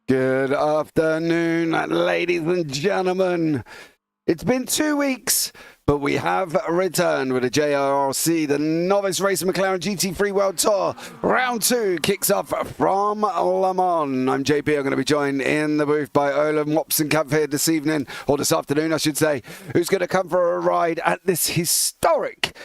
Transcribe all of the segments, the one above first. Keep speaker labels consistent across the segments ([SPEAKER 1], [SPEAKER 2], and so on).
[SPEAKER 1] Good afternoon, ladies and gentlemen. It's been 2 weeks, but we have returned with the JARC, the Novice Racer McLaren GT3 World Tour. Round 2 kicks off from LeMans. I'm JP. I'm going to be joined in the booth by Olaf and Waspenkampf here this evening, or this afternoon, I should say, who's going to come for a ride at this historic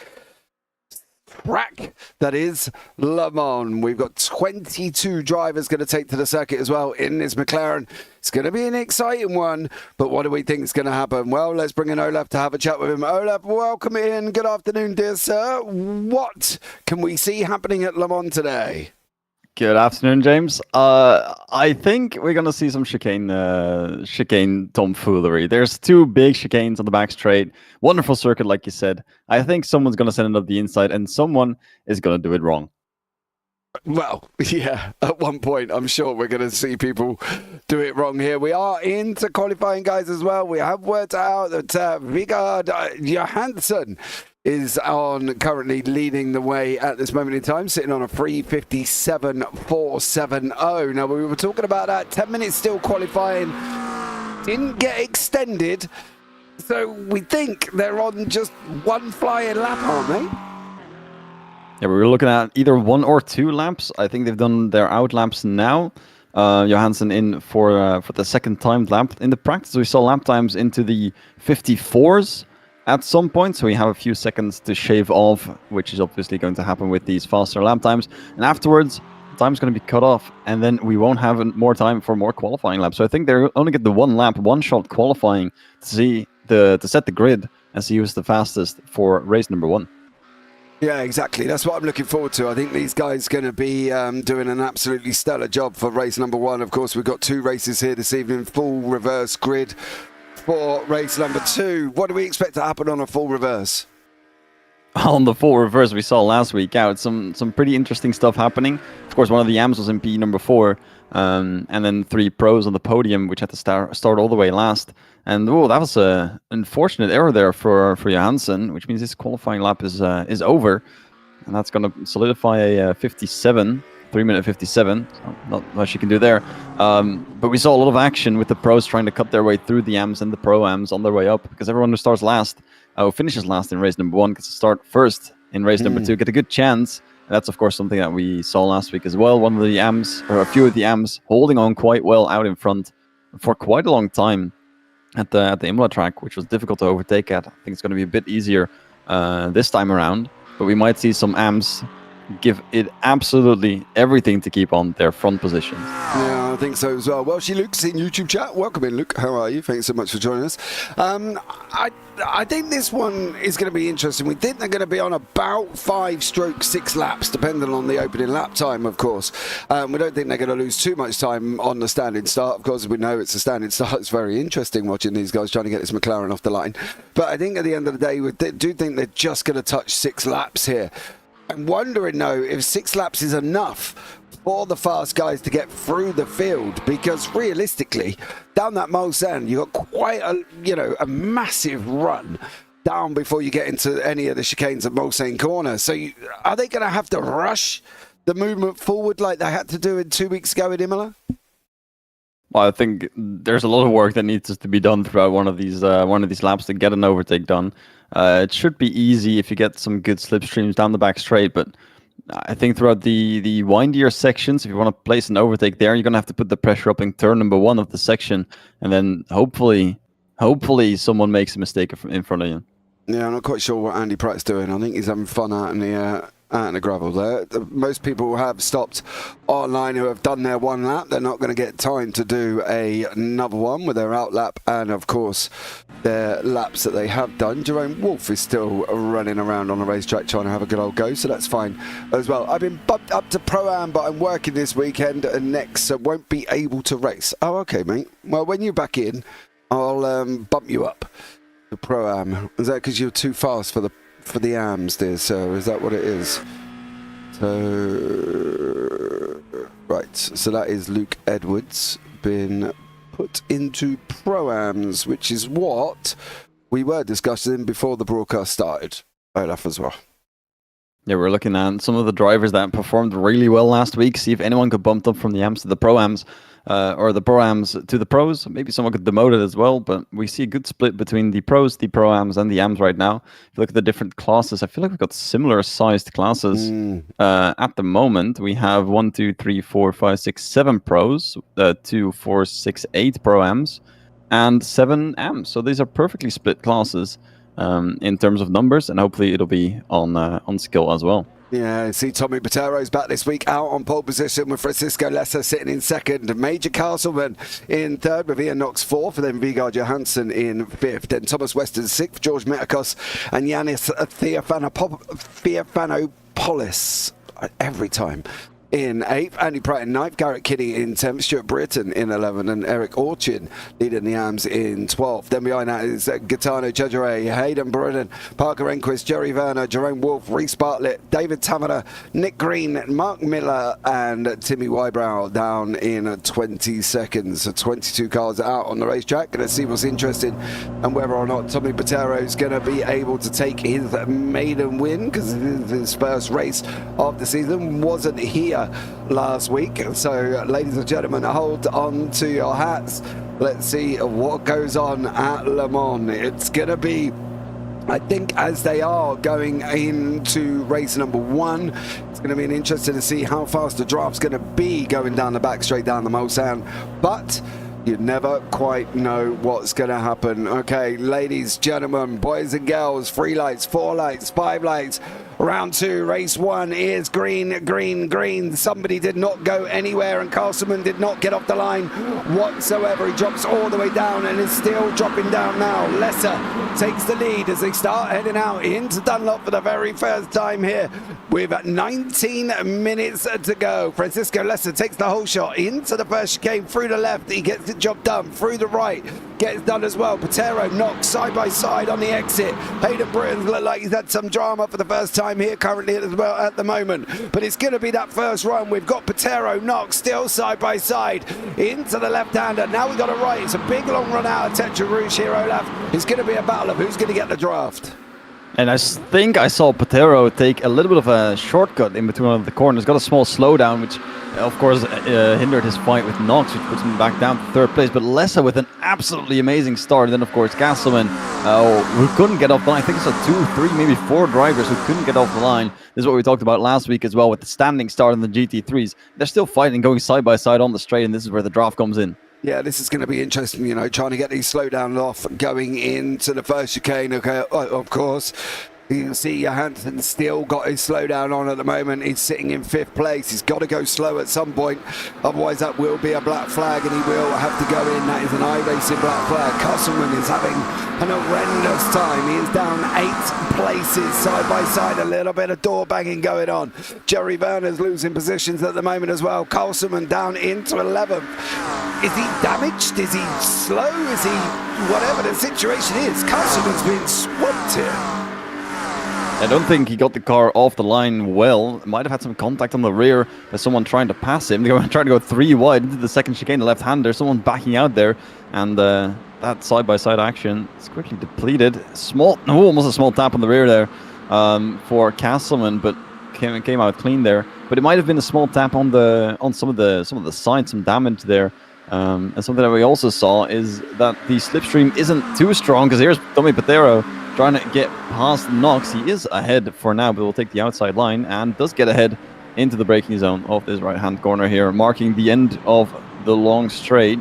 [SPEAKER 1] track that is LeMans. We've got 22 drivers going to take to the circuit as well in this McLaren. It's going to be an exciting one, but what do we think is going to happen? Well, let's bring in Olaf to have a chat with him. Olaf, welcome in. Good afternoon, dear sir. What can we see happening at LeMans today?
[SPEAKER 2] Good afternoon, James. I think we're going to see some chicane tomfoolery. There's 2 big chicanes on the back straight. Wonderful circuit, like you said. I think someone's going to send it up the inside, and someone is going to do it wrong.
[SPEAKER 1] Well, yeah, at one point, I'm sure we're going to see people do it wrong here. We are into qualifying, guys, as well. We have worked out that Vigard Johansson is currently leading the way at this moment in time, sitting on a 3:57.470. Now, we were talking about that 10 minutes still qualifying, didn't get extended, so we think they're on just one flying lap, aren't they?
[SPEAKER 2] Yeah, we were looking at either 1 or 2 laps. I think they've done their out laps now. Johansson in for the second time lap. In the practice, we saw lap times into the 54s. At some point, so we have a few seconds to shave off, which is obviously going to happen with these faster lap times. And afterwards, time's going to be cut off, and then we won't have more time for more qualifying laps. So I think they're only get the 1 lap, 1 shot qualifying to set the grid and see who's the fastest for race number 1.
[SPEAKER 1] Yeah, exactly. That's what I'm looking forward to. I think these guys are going to be doing an absolutely stellar job for race number 1. Of course, we've got 2 races here this evening, full reverse grid for race number 2. What do we expect to happen on a full reverse?
[SPEAKER 2] On the full reverse we saw last week out, some pretty interesting stuff happening. Of course, one of the AMs was in P number 4, and then 3 pros on the podium, which had to start all the way last. And that was an unfortunate error there for Johansson, which means his qualifying lap is over, and that's going to solidify a 57. 3-minute 57, so not much you can do there. But we saw a lot of action with the pros trying to cut their way through the AMs and the pro-AMs on their way up, because everyone who starts last, who finishes last in race number 1, gets to start first in race number 2, get a good chance. And that's, of course, something that we saw last week as well. One of the AMs, or a few of the AMs, holding on quite well out in front for quite a long time at the Imola track, which was difficult to overtake at. I think it's going to be a bit easier this time around, but we might see some AMs give it absolutely everything to keep on their front position.
[SPEAKER 1] Yeah, I think so as well. Well, Luke's in YouTube chat. Welcome in, Luke. How are you? Thanks so much for joining us. I think this one is going to be interesting. We think they're going to be on about 5/6 laps, depending on the opening lap time, of course. We don't think they're going to lose too much time on the standing start. Of course, we know it's a standing start. It's very interesting watching these guys trying to get this McLaren off the line. But I think at the end of the day, we do think they're just going to touch 6 laps here. I'm wondering, though, if 6 laps is enough for the fast guys to get through the field, because realistically, down that Mulsanne, you've got quite a massive run down before you get into any of the chicanes at Mulsanne Corner. So are they going to have to rush the movement forward like they had to do 2 weeks ago in Imola?
[SPEAKER 2] Well, I think there's a lot of work that needs to be done throughout one of these laps to get an overtake done. It should be easy if you get some good slipstreams down the back straight, but I think throughout the windier sections, if you want to place an overtake there, you're going to have to put the pressure up in turn number 1 of the section, and then hopefully someone makes a mistake in front of you.
[SPEAKER 1] Yeah, I'm not quite sure what Andy Pratt's doing. I think he's having fun out in the gravel there. Most people have stopped online who have done their 1 lap. They're not going to get time to do another one with their out lap, and of course their laps that they have done. Jerome Wolf is still running around on the racetrack trying to have a good old go, so that's fine as well. I've been bumped up to Pro-Am, but I'm working this weekend and next, so won't be able to race. Oh, okay, mate. Well, when you're back in, I'll bump you up to Pro-Am. Is that because you're too fast for the AMs, dear sir? Is that what it is? So, right, so that is Luke Edwards been put into Pro-Ams, which is what we were discussing before the broadcast started. Olaf as well.
[SPEAKER 2] Yeah, we're looking at some of the drivers that performed really well last week. See if anyone could bump up from the AMs to the Pro-Ams, or the Pro-Ams to the Pros. Maybe someone could demote it as well, but we see a good split between the Pros, the Pro-Ams, and the AMs right now. If you look at the different classes, I feel like we've got similar sized classes. At the moment, we have 1, 2, 3, 4, 5, 6, 7 Pros, 2, 4, 6, 8 Pro-Ams, and 7 AMs. So these are perfectly split classes. In terms of numbers, and hopefully it'll be on skill as well.
[SPEAKER 1] Yeah, see Tommy Botero's back this week out on pole position with Francisco Lesser sitting in second, Major Castleman in third with Ian Knox fourth, and then Vigard Johansson in fifth, then Thomas Weston sixth, George Metakos and Yanis Theophanopoulos every time in 8th, Andy Pratt in 9th, Garrett Kinney in 10th, Stuart Britton in 11th, and Eric Orchin leading the AMs in 12th. Then behind that is Gaetano Chedere, Hayden Brennan, Parker Enquist, Jerry Werner, Jerome Wolf, Reese Bartlett, David Taverner, Nick Green, Mark Miller, and Timmy Wybrow down in 20 seconds. So 22 cars out on the racetrack. Let's see what's interesting and whether or not Tommy Botero is going to be able to take his maiden win, because his first race of the season wasn't here last week. So ladies and gentlemen, hold on to your hats. Let's see what goes on at Le Mans. It's gonna be, I think, as they are going into race number 1, it's going to be interesting to see how fast the draft's going to be going down the back straight down the Mulsanne, but you never quite know what's going to happen. Okay, ladies, gentlemen, boys and girls, 3 lights, 4 lights, 5 lights. Round 2, race 1 is green, green, green. Somebody did not go anywhere, and Castleman did not get off the line whatsoever. He drops all the way down and is still dropping down now. Lesser takes the lead as they start heading out into Dunlop for the very first time here with 19 minutes to go. Francisco Lesser takes the whole shot into the first chicane through the left. He gets the job done through the right. Gets done as well. Patero knocks side by side on the exit. Hayden Britton look like he's had some drama for the first time here currently as well at the moment. But it's going to be that first run. We've got Patero Knox still side by side into the left-hander. Now we've got a right. It's a big long run out of Tetra Rouge here, Olaf. It's going to be a battle of who's going to get the draft.
[SPEAKER 2] And I think I saw Patero take a little bit of a shortcut in between one of the corners. Got a small slowdown, which of course hindered his fight with Knox, which puts him back down to 3rd place. But Lessa with an absolutely amazing start. And then of course Castleman, who couldn't get off the line. I think it's 2, 3, maybe 4 drivers who couldn't get off the line. This is what we talked about last week as well with the standing start in the GT3s. They're still fighting, going side by side on the straight, and this is where the draft comes in.
[SPEAKER 1] Yeah, this is going to be interesting, you know, trying to get these slowdowns off going into the first chicane. Okay, of course. You can see Johansson still got his slowdown on at the moment. He's sitting in 5th place. He's got to go slow at some point. Otherwise, that will be a black flag, and he will have to go in. That is an iRacing black flag. Castleman is having an horrendous time. He is down 8 places side by side. A little bit of door banging going on. Jerry Werner's losing positions at the moment as well. Castleman down into 11th. Is he damaged? Is he slow? Is he whatever the situation is? Castleman's being swamped here.
[SPEAKER 2] I don't think he got the car off the line well. Might have had some contact on the rear by someone trying to pass him. They were trying to go 3 wide into the second chicane, the left-hander. Someone backing out there, and that side-by-side action is quickly depleted. Almost a small tap on the rear there for Castleman, but came out clean there. But it might have been a small tap on some of the sides, some damage there. And something that we also saw is that the slipstream isn't too strong, because here's Tommy Patero trying to get past Knox. He is ahead for now, but will take the outside line and does get ahead into the braking zone of this right-hand corner here, marking the end of the long straight.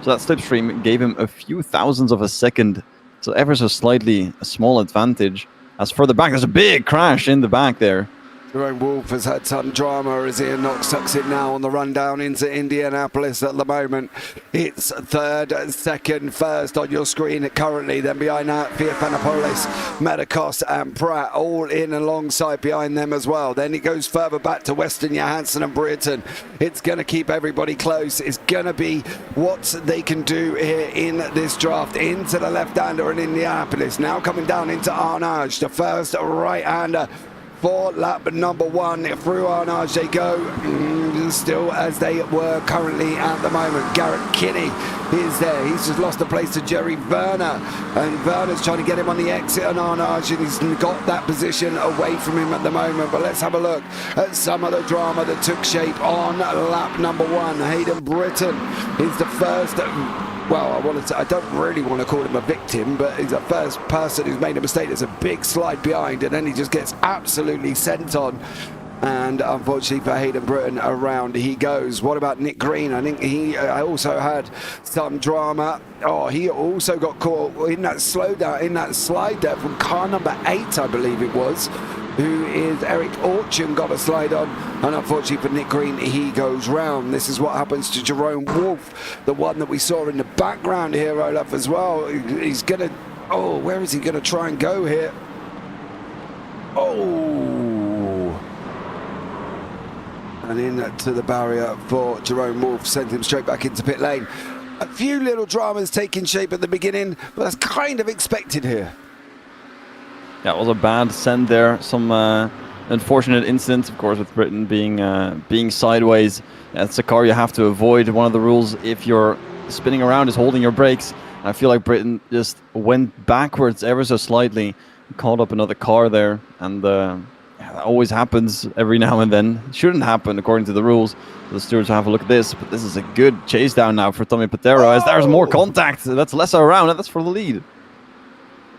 [SPEAKER 2] So that slipstream gave him a few thousandths of a second, so ever so slightly a small advantage. As further back, there's a big crash in the back there.
[SPEAKER 1] Jerome Wolf has had some drama as Ian Knox tucks it now on the run down into Indianapolis at the moment. It's 3rd, 2nd, 1st on your screen currently. Then behind that, Theophanopoulos, Metakos and Pratt all in alongside behind them as well. Then it goes further back to Weston, Johansson and Britton. It's going to keep everybody close. It's going to be what they can do here in this draft. Into the left-hander in Indianapolis. Now coming down into Arnage, the first right-hander for lap number 1. Through Arnage they go, still as they were currently at the moment. Garrett Kinney is there. He's just lost the place to Jerry Werner, and Werner's trying to get him on the exit on Arnage, and he's got that position away from him at the moment. But let's have a look at some of the drama that took shape on lap number 1. Hayden Britton is the first. Well, I don't really want to call him a victim, but he's the first person who's made a mistake. There's a big slide behind, and then he just gets absolutely sent on. And unfortunately for Hayden Britton, around he goes. What about Nick Green? I think he also had some drama. Oh, he also got caught in that slowdown, in that slide there from car number 8, I believe it was, who is Eric Orchin, got a slide on, and unfortunately for Nick Green, he goes round. This is what happens to Jerome Wolf, the one that we saw in the background here, Olaf, as well. He's gonna, oh, where is he gonna try and go here? Oh! And into the barrier for Jerome Wolf, sent him straight back into pit lane. A few little dramas taking shape at the beginning, but that's kind of expected here.
[SPEAKER 2] Yeah, it was a bad send there. Some unfortunate incidents, of course, with Britain being sideways. That's a car you have to avoid. One of the rules, if you're spinning around, is holding your brakes. And I feel like Britain just went backwards ever so slightly, caught up another car there, and that always happens every now and then. It shouldn't happen according to the rules. The stewards will have a look at this, but this is a good chase down now for Tommy Patero, as there's more contact. That's Lesser around, and that's for the lead.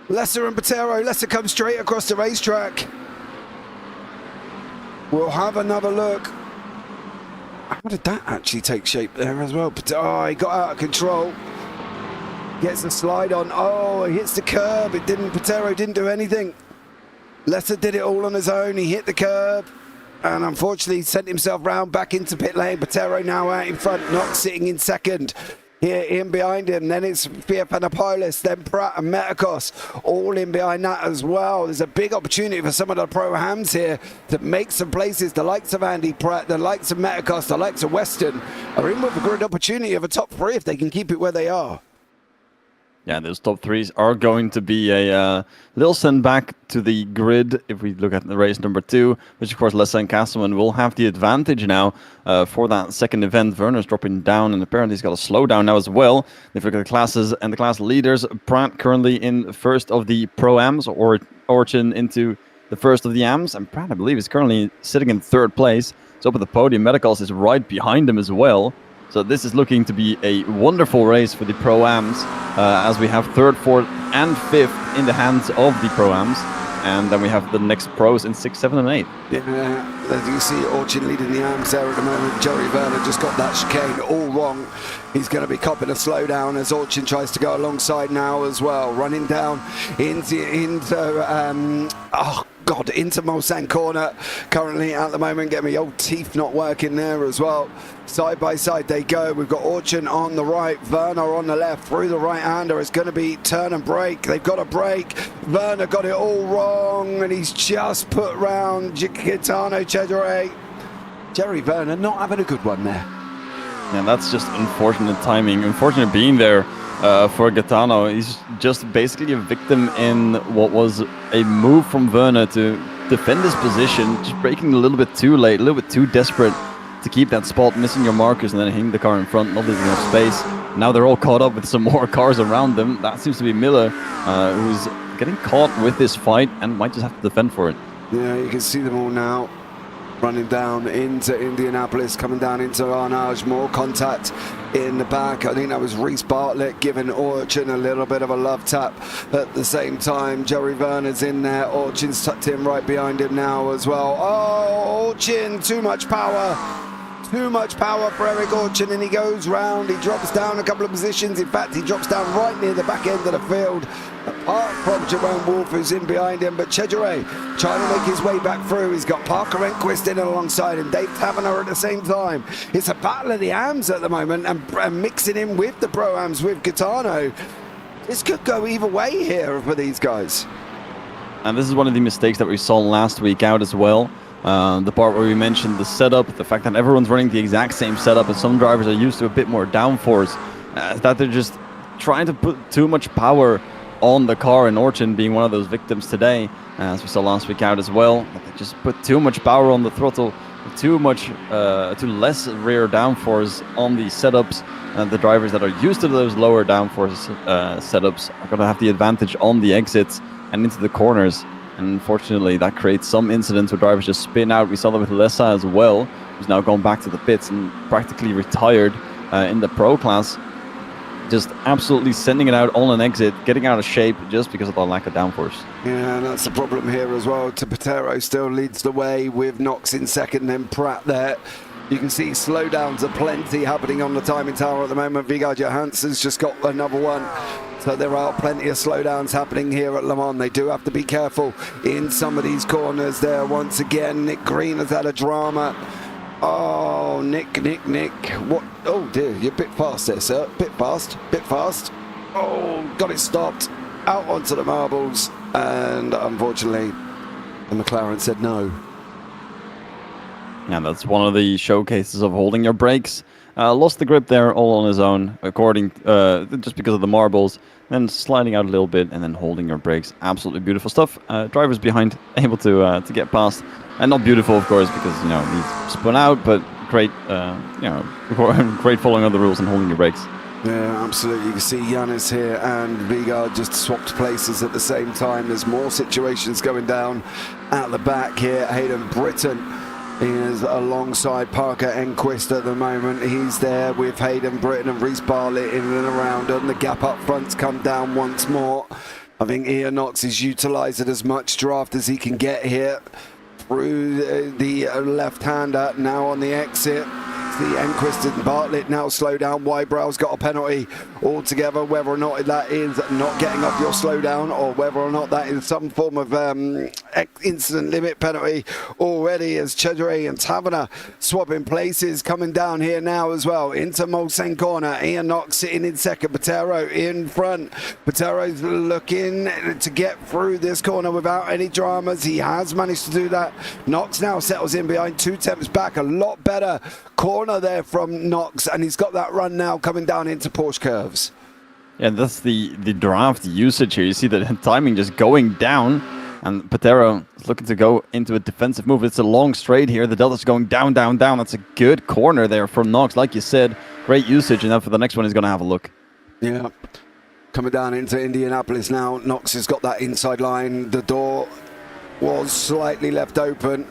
[SPEAKER 1] Lesser and Patero. Lesser comes straight across the racetrack. We'll have another look. How did that actually take shape there as well? Oh, he got out of control. Gets the slide on. Oh, he hits the curb. It didn't. Patero didn't do anything. Lesser did it all on his own. He hit the curb and unfortunately sent himself round back into pit lane. Patero now out in front, not sitting in second. Here in behind him, then it's Fiapanopoulos, then Pratt and Metakos, all in behind that as well. There's a big opportunity for some of the pro-hams here to make some places. The likes of Andy Pratt, the likes of Metakos, the likes of Weston are in with a good opportunity of a top 3 if they can keep it where they are.
[SPEAKER 2] Yeah, those top 3s are going to be a little send back to the grid if we look at the race number 2, which of course Lessa and Castleman will have the advantage now for that second event. Werner's dropping down, and apparently he's got a slowdown now as well. If we look at the classes and the class leaders, Pratt currently in first of the Pro-Ams, or Orchin into the first of the AMs, and Pratt, I believe, is currently sitting in 3rd place. So up at the podium, Medicals is right behind him as well. So this is looking to be a wonderful race for the Pro-Ams, as we have 3rd, 4th, and 5th in the hands of the Pro-Ams. And then we have the next pros in 6, 7, and 8.
[SPEAKER 1] Yeah, as you see, Orchin leading the AMs there at the moment. Jerry Werner just got that chicane all wrong. He's going to be copping a slowdown as Orchin tries to go alongside now as well. Running down into Mulsanne corner currently at the moment. Getting my old teeth not working there as well. Side by side they go. We've got Orchin on the right, Werner on the left. Through the right-hander, it's going to be turn and brake. They've got a brake. Werner got it all wrong, and he's just put round Gitano Cedere. Jerry Werner not having a good one there.
[SPEAKER 2] Yeah, that's just unfortunate timing. Unfortunate being there for Gaetano. He's just basically a victim in what was a move from Werner to defend his position, just braking a little bit too late, a little bit too desperate to keep that spot, missing your markers and then hitting the car in front, not leaving enough space. Now they're all caught up with some more cars around them. That seems to be Miller, who's getting caught with this fight and might just have to defend for it.
[SPEAKER 1] Yeah, you can see them all now. Running down into Indianapolis, coming down into Arnage, more contact in the back. I think that was Reese Bartlett giving Orchin a little bit of a love tap at the same time. Jerry Werner's in there, Orchin's tucked in right behind him now as well. Oh, Orchin, too much power. Too much power for Eric Orchin, and he goes round. He drops down a couple of positions. In fact, he drops down right near the back end of the field, apart from Jerome Wolf, who's in behind him. But Cedere trying to make his way back through. He's got Parker Enquist in alongside him, Dave Taverner at the same time. It's a battle of the AMs at the moment, and mixing in with the Pro-Ams with Gaetano. This could go either way here for these guys.
[SPEAKER 2] And this is one of the mistakes that we saw last week out as well. The part where we mentioned the setup, the fact that everyone's running the exact same setup, and some drivers are used to a bit more downforce, that they're just trying to put too much power on the car in Orchin being one of those victims today, as we saw last week out as well. They just put too much power on the throttle, too less rear downforce on the setups. The drivers that are used to those lower downforce setups are going to have the advantage on the exits and into the corners. And unfortunately, that creates some incidents where drivers just spin out. We saw that with Lessa as well, who's now gone back to the pits and practically retired in the pro class. Just absolutely sending it out on an exit, getting out of shape just because of the lack of downforce. Yeah,
[SPEAKER 1] and that's the problem here as well. Patero still leads the way with Knox in second, then Pratt there. You can see slowdowns are plenty happening on the timing tower at the moment. Vigard Johansson's just got another one. So there are plenty of slowdowns happening here at Le Mans. They do have to be careful in some of these corners there. Once again, Nick Green has had a drama. Oh, Nick. What? Oh dear, you're a bit fast there, sir. Bit fast. Oh, got it stopped. Out onto the marbles. And unfortunately, the McLaren said no.
[SPEAKER 2] Yeah, that's one of the showcases of holding your brakes. Lost the grip there all on his own, just because of the marbles. Then sliding out a little bit and then holding your brakes. Absolutely beautiful stuff. Drivers behind able to get past. And not beautiful, of course, because he spun out, but great, great following of the rules and holding your brakes.
[SPEAKER 1] Yeah, absolutely. You can see Yanis here and Vigard just swapped places at the same time. There's more situations going down at the back here. Hayden Britton is alongside Parker Enquist at the moment. He's there with Hayden Britton and Reece Bartlett in and around him. The gap up front's come down once more. I think Ian Knox is utilising as much draft as he can get here through the left-hander, now on the exit. The Enquist and Bartlett now slow down. Wybrow's got a penalty altogether, whether or not that is not getting off your slowdown or whether or not that is some form of incident limit penalty already, as Chedre and Taverner swapping places, coming down here now as well into Molsen corner. Ian Knox sitting in second, Patero in front. Patero's looking to get through this corner without any dramas. He has managed to do that. Knox now settles in behind 2 tenths back. A lot better corner there from Knox, and he's got that run now coming down into Porsche curves.
[SPEAKER 2] Yeah, that's the draft usage here. You see the timing just going down, and Patero is looking to go into a defensive move. It's a long straight here. The delta's going down. That's a good corner there from Knox. Like you said, great usage, and then for the next one, he's going to have a look.
[SPEAKER 1] Yeah. Coming down into Indianapolis now. Knox has got that inside line. The door was slightly left open.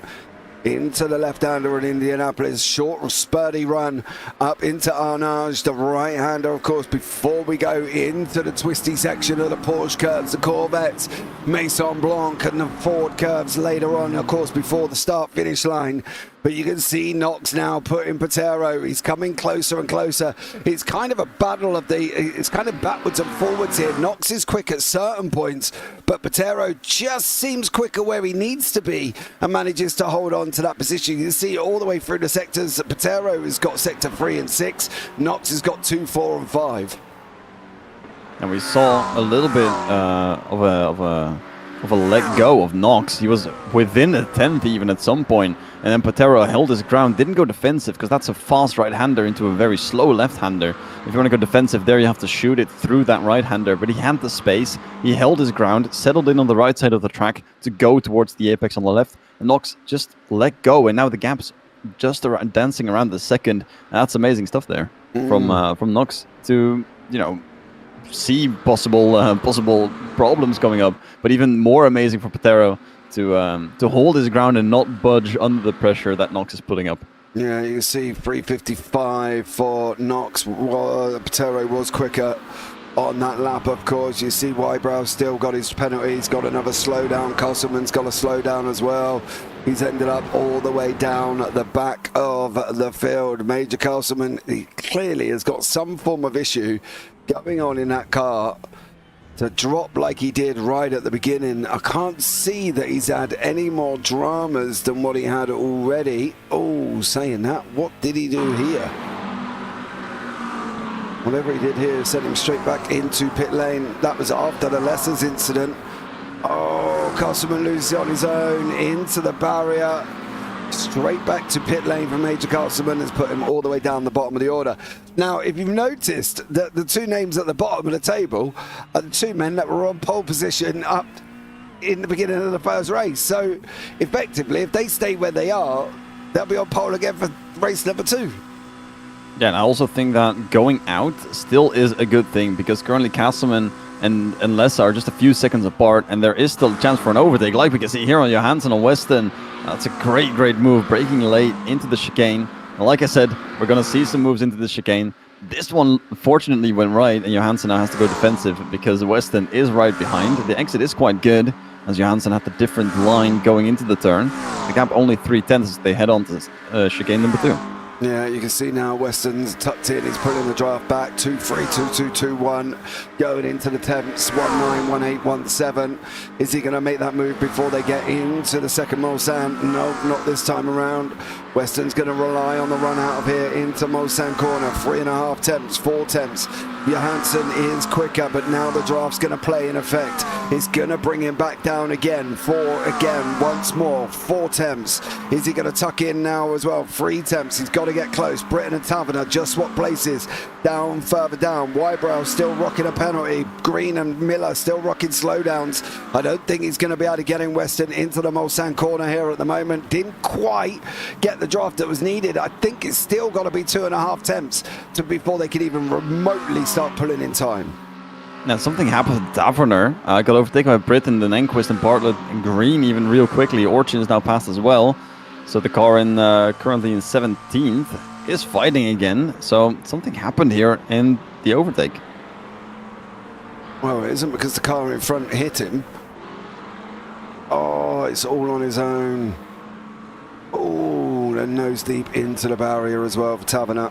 [SPEAKER 1] Into the left-hander in Indianapolis. Short, spurty run up into Arnage, the right-hander, of course, before we go into the twisty section of the Porsche curves, the Corvettes, Maison Blanc and the Ford curves later on, of course, before the start-finish line. But you can see Knox now putting Patero. He's coming closer and closer. It's kind of a battle of it's kind of backwards and forwards here. Knox is quick at certain points, but Patero just seems quicker where he needs to be and manages to hold on to that position. You can see all the way through the sectors. Patero has got sector 3 and 6. Knox has got 2, 4 and 5.
[SPEAKER 2] And we saw a little bit of a let go of Knox. He was within a tenth even at some point, and then Patero held his ground, didn't go defensive because that's a fast right-hander into a very slow left-hander. If you want to go defensive there, you have to shoot it through that right-hander, but he had the space, he held his ground, settled in on the right side of the track to go towards the apex on the left, and Knox just let go, and now the gap's just around, dancing around the second, and that's amazing stuff there from Knox to, see possible problems coming up, but even more amazing for Patero to hold his ground and not budge under the pressure that Knox is putting up.
[SPEAKER 1] Yeah, you can see 3:55 for Knox. Patero was quicker on that lap, of course. You see Wybrow still got his penalty. He's got another slowdown. Castleman's got a slowdown as well. He's ended up all the way down at the back of the field. Major Castleman, he clearly has got some form of issue going on in that car. To drop like he did right at the beginning, I can't see that he's had any more dramas than what he had already. Oh, saying that, what did he do here? Whatever he did here sent him straight back into pit lane. That was after the Lessons incident. Oh, Castleman loses on his own into the barrier. straight back to pit lane from Major Castleman has put him all the way down the bottom of the order. Now, if you've noticed that the two names at the bottom of the table are the two men that were on pole position up in the beginning of the first race. So, effectively, if they stay where they are, they'll be on pole again for race number 2.
[SPEAKER 2] Yeah, and I also think that going out still is a good thing, because currently Castleman and Lessa are just a few seconds apart, and there is still a chance for an overtake, like we can see here on Johansson on Weston. That's a great move, breaking late into the chicane. And like I said, we're going to see some moves into the chicane. This one fortunately went right, and Johansson now has to go defensive because Weston is right behind. The exit is quite good, as Johansson had the different line going into the turn. The gap only 3/10 as they head on to chicane number 2.
[SPEAKER 1] Yeah, you can see now Weston's tucked in. He's pulling the draft back. 2-3, 2-2, 2-1. Going into the temps. 1-9, 1-8, 1-7. Is he going to make that move before they get into the second Mulsanne? No, not this time around. Weston's going to rely on the run out of here into Mulsanne corner. 3.5 temps, 4 temps. Johansson is quicker, but now the draft's going to play in effect. It's going to bring him back down again. 4 again, once more. 4 temps. Is he going to tuck in now as well? 3 temps. He's got to get close. Britton and Taverner just swap places. Down, further down. Wybrow still rocking a penalty. Green and Miller still rocking slowdowns. I don't think he's going to be able to get in Weston into the Mulsanne corner here at the moment. Didn't quite get the draft that was needed. I think it's still got to be 2.5 temps before they can even remotely start pulling in time.
[SPEAKER 2] Now, something happened with Taverner. Got overtaken by Britton, then Enquist and Bartlett and Green even real quickly. Orchin is now passed as well. So the car in currently in 17th is fighting again. So something happened here in the overtake.
[SPEAKER 1] Well, it isn't because the car in front hit him. Oh, it's all on his own. Oh, and nose deep into the barrier as well for Taverner.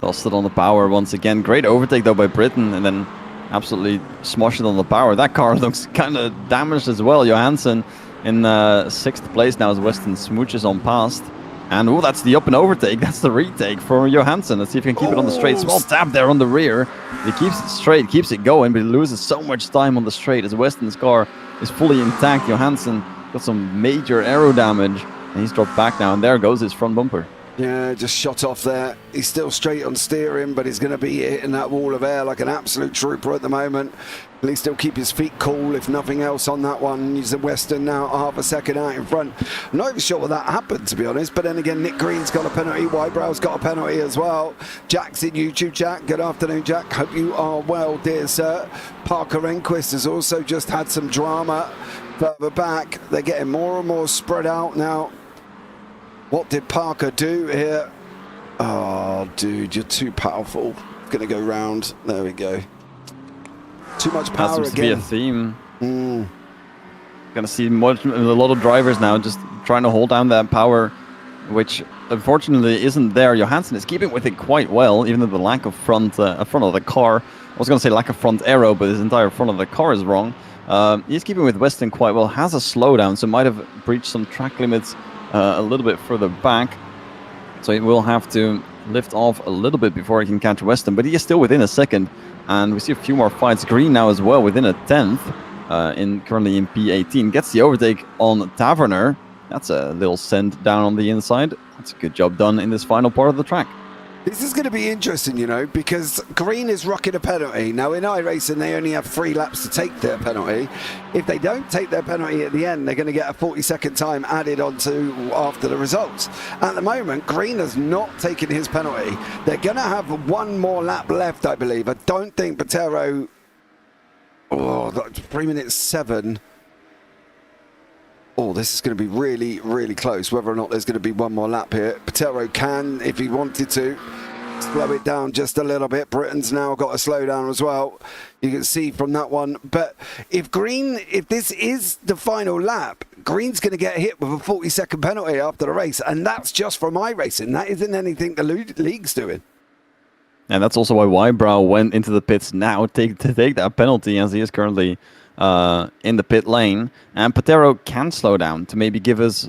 [SPEAKER 2] Lost it on the power once again. Great overtake though by Britton, and then absolutely smushed it on the power. That car looks kind of damaged as well. Johansson in 6th place now as Weston smooches on past. And oh, that's the up and overtake. That's the retake for Johansson. Let's see if he can keep it on the straight. Small tap there on the rear. He keeps it straight, keeps it going, but he loses so much time on the straight as Weston's car is fully intact. Johansson got some major aero damage, and he's dropped back now, and there goes his front bumper.
[SPEAKER 1] Yeah, just shot off there. He's still straight on steering, but he's going to be hitting that wall of air like an absolute trooper at the moment. At least he'll keep his feet cool, if nothing else, on that one. He's at Weston now, half a second out in front. I'm not even sure what that happened, to be honest. But then again, Nick Green's got a penalty. Wybrow's got a penalty as well. Jack's in YouTube chat. Good afternoon, Jack. Hope you are well, dear sir. Parker Enquist has also just had some drama further back. They're getting more and more spread out now. What did Parker do here? Oh, dude, you're too powerful. Gonna go round. There we go. Too much power
[SPEAKER 2] that seems
[SPEAKER 1] again.
[SPEAKER 2] To be a theme. Gonna see a lot of drivers now just trying to hold down that power, which unfortunately isn't there. Johansson is keeping with it quite well, even though the lack of front of the car. I was gonna say lack of front aero, but his entire front of the car is wrong. He's keeping with Weston quite well. Has a slowdown, so might have breached some track limits a little bit further back, so he will have to lift off a little bit before he can catch Weston, but he is still within a second, and we see a few more fights. Green now as well within a 10th, currently in P18, gets the overtake on Taverner. That's a little send down on the inside. That's a good job done in this final part of the track.
[SPEAKER 1] This is going to be interesting, you know, because Green is rocking a penalty. Now, in iRacing, they only have 3 laps to take their penalty. If they don't take their penalty at the end, they're going to get a 40-second time added onto after the results. At the moment, Green has not taken his penalty. They're going to have 1 more lap left, I believe. I don't think Patero... Oh, that's 3 minutes 7. Oh, this is going to be really, really close, whether or not there's going to be 1 more lap here. Patero can, if he wanted to, slow it down just a little bit. Britain's now got a slowdown as well. You can see from that one. But if this is the final lap, Green's going to get hit with a 40-second penalty after the race. And that's just from iRacing. That isn't anything the league's doing.
[SPEAKER 2] And that's also why Wybrow went into the pits now to take that penalty, as he is currently in the pit lane. And Patero can slow down to maybe give us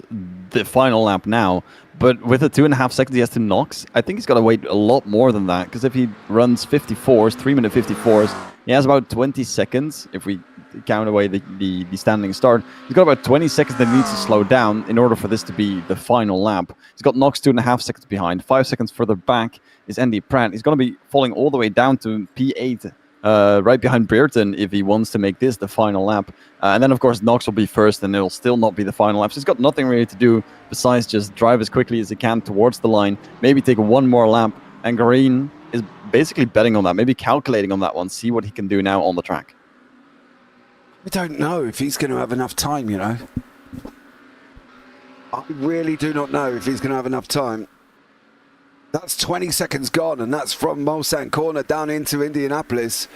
[SPEAKER 2] the final lap now, but with the 2.5 seconds he has to Knox, I think he's got to wait a lot more than that, because if he runs 54s, 3-minute 54s, he has about 20 seconds if we count away the standing start. He's got about 20 seconds that he needs to slow down in order for this to be the final lap. He's got Knox 2.5 seconds behind. 5 seconds further back is Andy Pratt. He's going to be falling all the way down to P8, right behind Brereton if he wants to make this the final lap. And then, of course, Knox will be first, and it'll still not be the final lap. So he's got nothing really to do besides just drive as quickly as he can towards the line, maybe take one more lap. And Green is basically betting on that, maybe calculating on that one, see what he can do now on the track.
[SPEAKER 1] I don't know if he's going to have enough time, you know. I really do not know if he's going to have enough time. That's 20 seconds gone, and that's from Mulsanne Corner down into Indianapolis.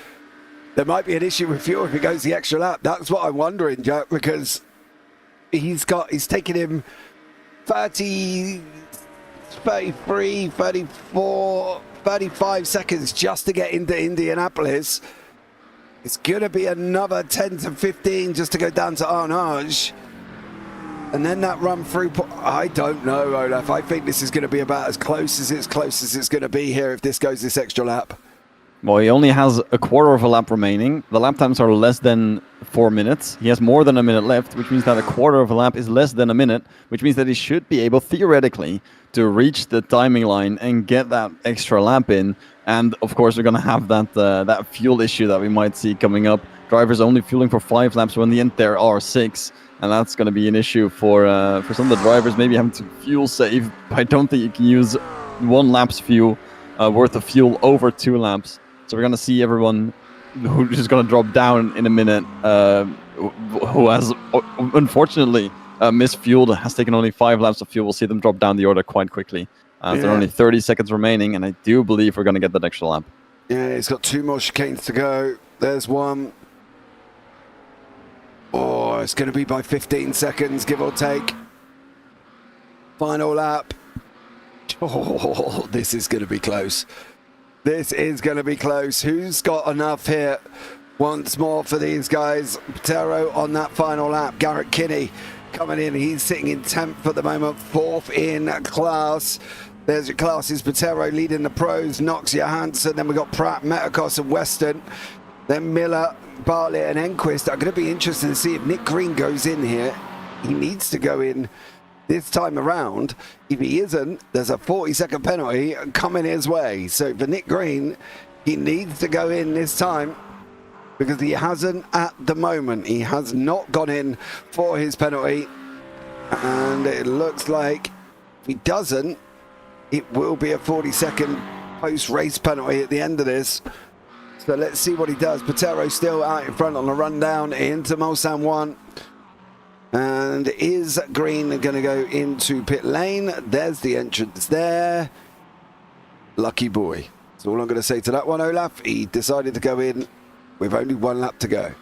[SPEAKER 1] There might be an issue with fuel if he goes the extra lap. That's what I'm wondering, Jack, because he's taken him 30... 33, 34, 35 seconds just to get into Indianapolis. It's going to be another 10 to 15 just to go down to Arnage. And then that run through, I don't know, Olaf. I think this is going to be about as close as it's going to be here if this goes this extra lap.
[SPEAKER 2] Well, he only has a quarter of a lap remaining. The lap times are less than 4 minutes. He has more than a minute left, which means that a quarter of a lap is less than a minute, which means that he should be able, theoretically, to reach the timing line and get that extra lap in. And, of course, we're going to have that fuel issue that we might see coming up. Drivers only fueling for 5 laps, when in the end there are 6. And that's going to be an issue for some of the drivers, maybe having to fuel save. I don't think you can use 1 lap's fuel worth of fuel over 2 laps. So we're going to see everyone who's just going to drop down in a minute, who has, unfortunately, misfueled, has taken only 5 laps of fuel. We'll see them drop down the order quite quickly. There are only 30 seconds remaining, and I do believe we're going to get that extra lap.
[SPEAKER 1] Yeah, he's got 2 more chicanes to go. There's one. Oh, it's going to be by 15 seconds, give or take. Final lap. Oh, this is going to be close. This is going to be close. Who's got enough here? Once more for these guys. Patero on that final lap. Garrett Kinney coming in. He's sitting in 10th at the moment. 4th in class. There's your classes. Patero leading the pros. Knox, Johansson. Then we've got Pratt, Metakos and Weston. Then Miller, Bartlett and Enquist. I'm going to be interested to see if Nick Green goes in here. He needs to go in this time around. If he isn't, there's a 40-second penalty coming his way. So for Nick Green, he needs to go in this time because he hasn't at the moment. He has not gone in for his penalty. And it looks like if he doesn't, it will be a 40-second post-race penalty at the end of this. So let's see what he does. Patero still out in front on the run down into Mulsanne 1. And is Green going to go into pit lane? There's the entrance there. Lucky boy. That's all I'm going to say to that one, Olaf. He decided to go in with only 1 lap to go.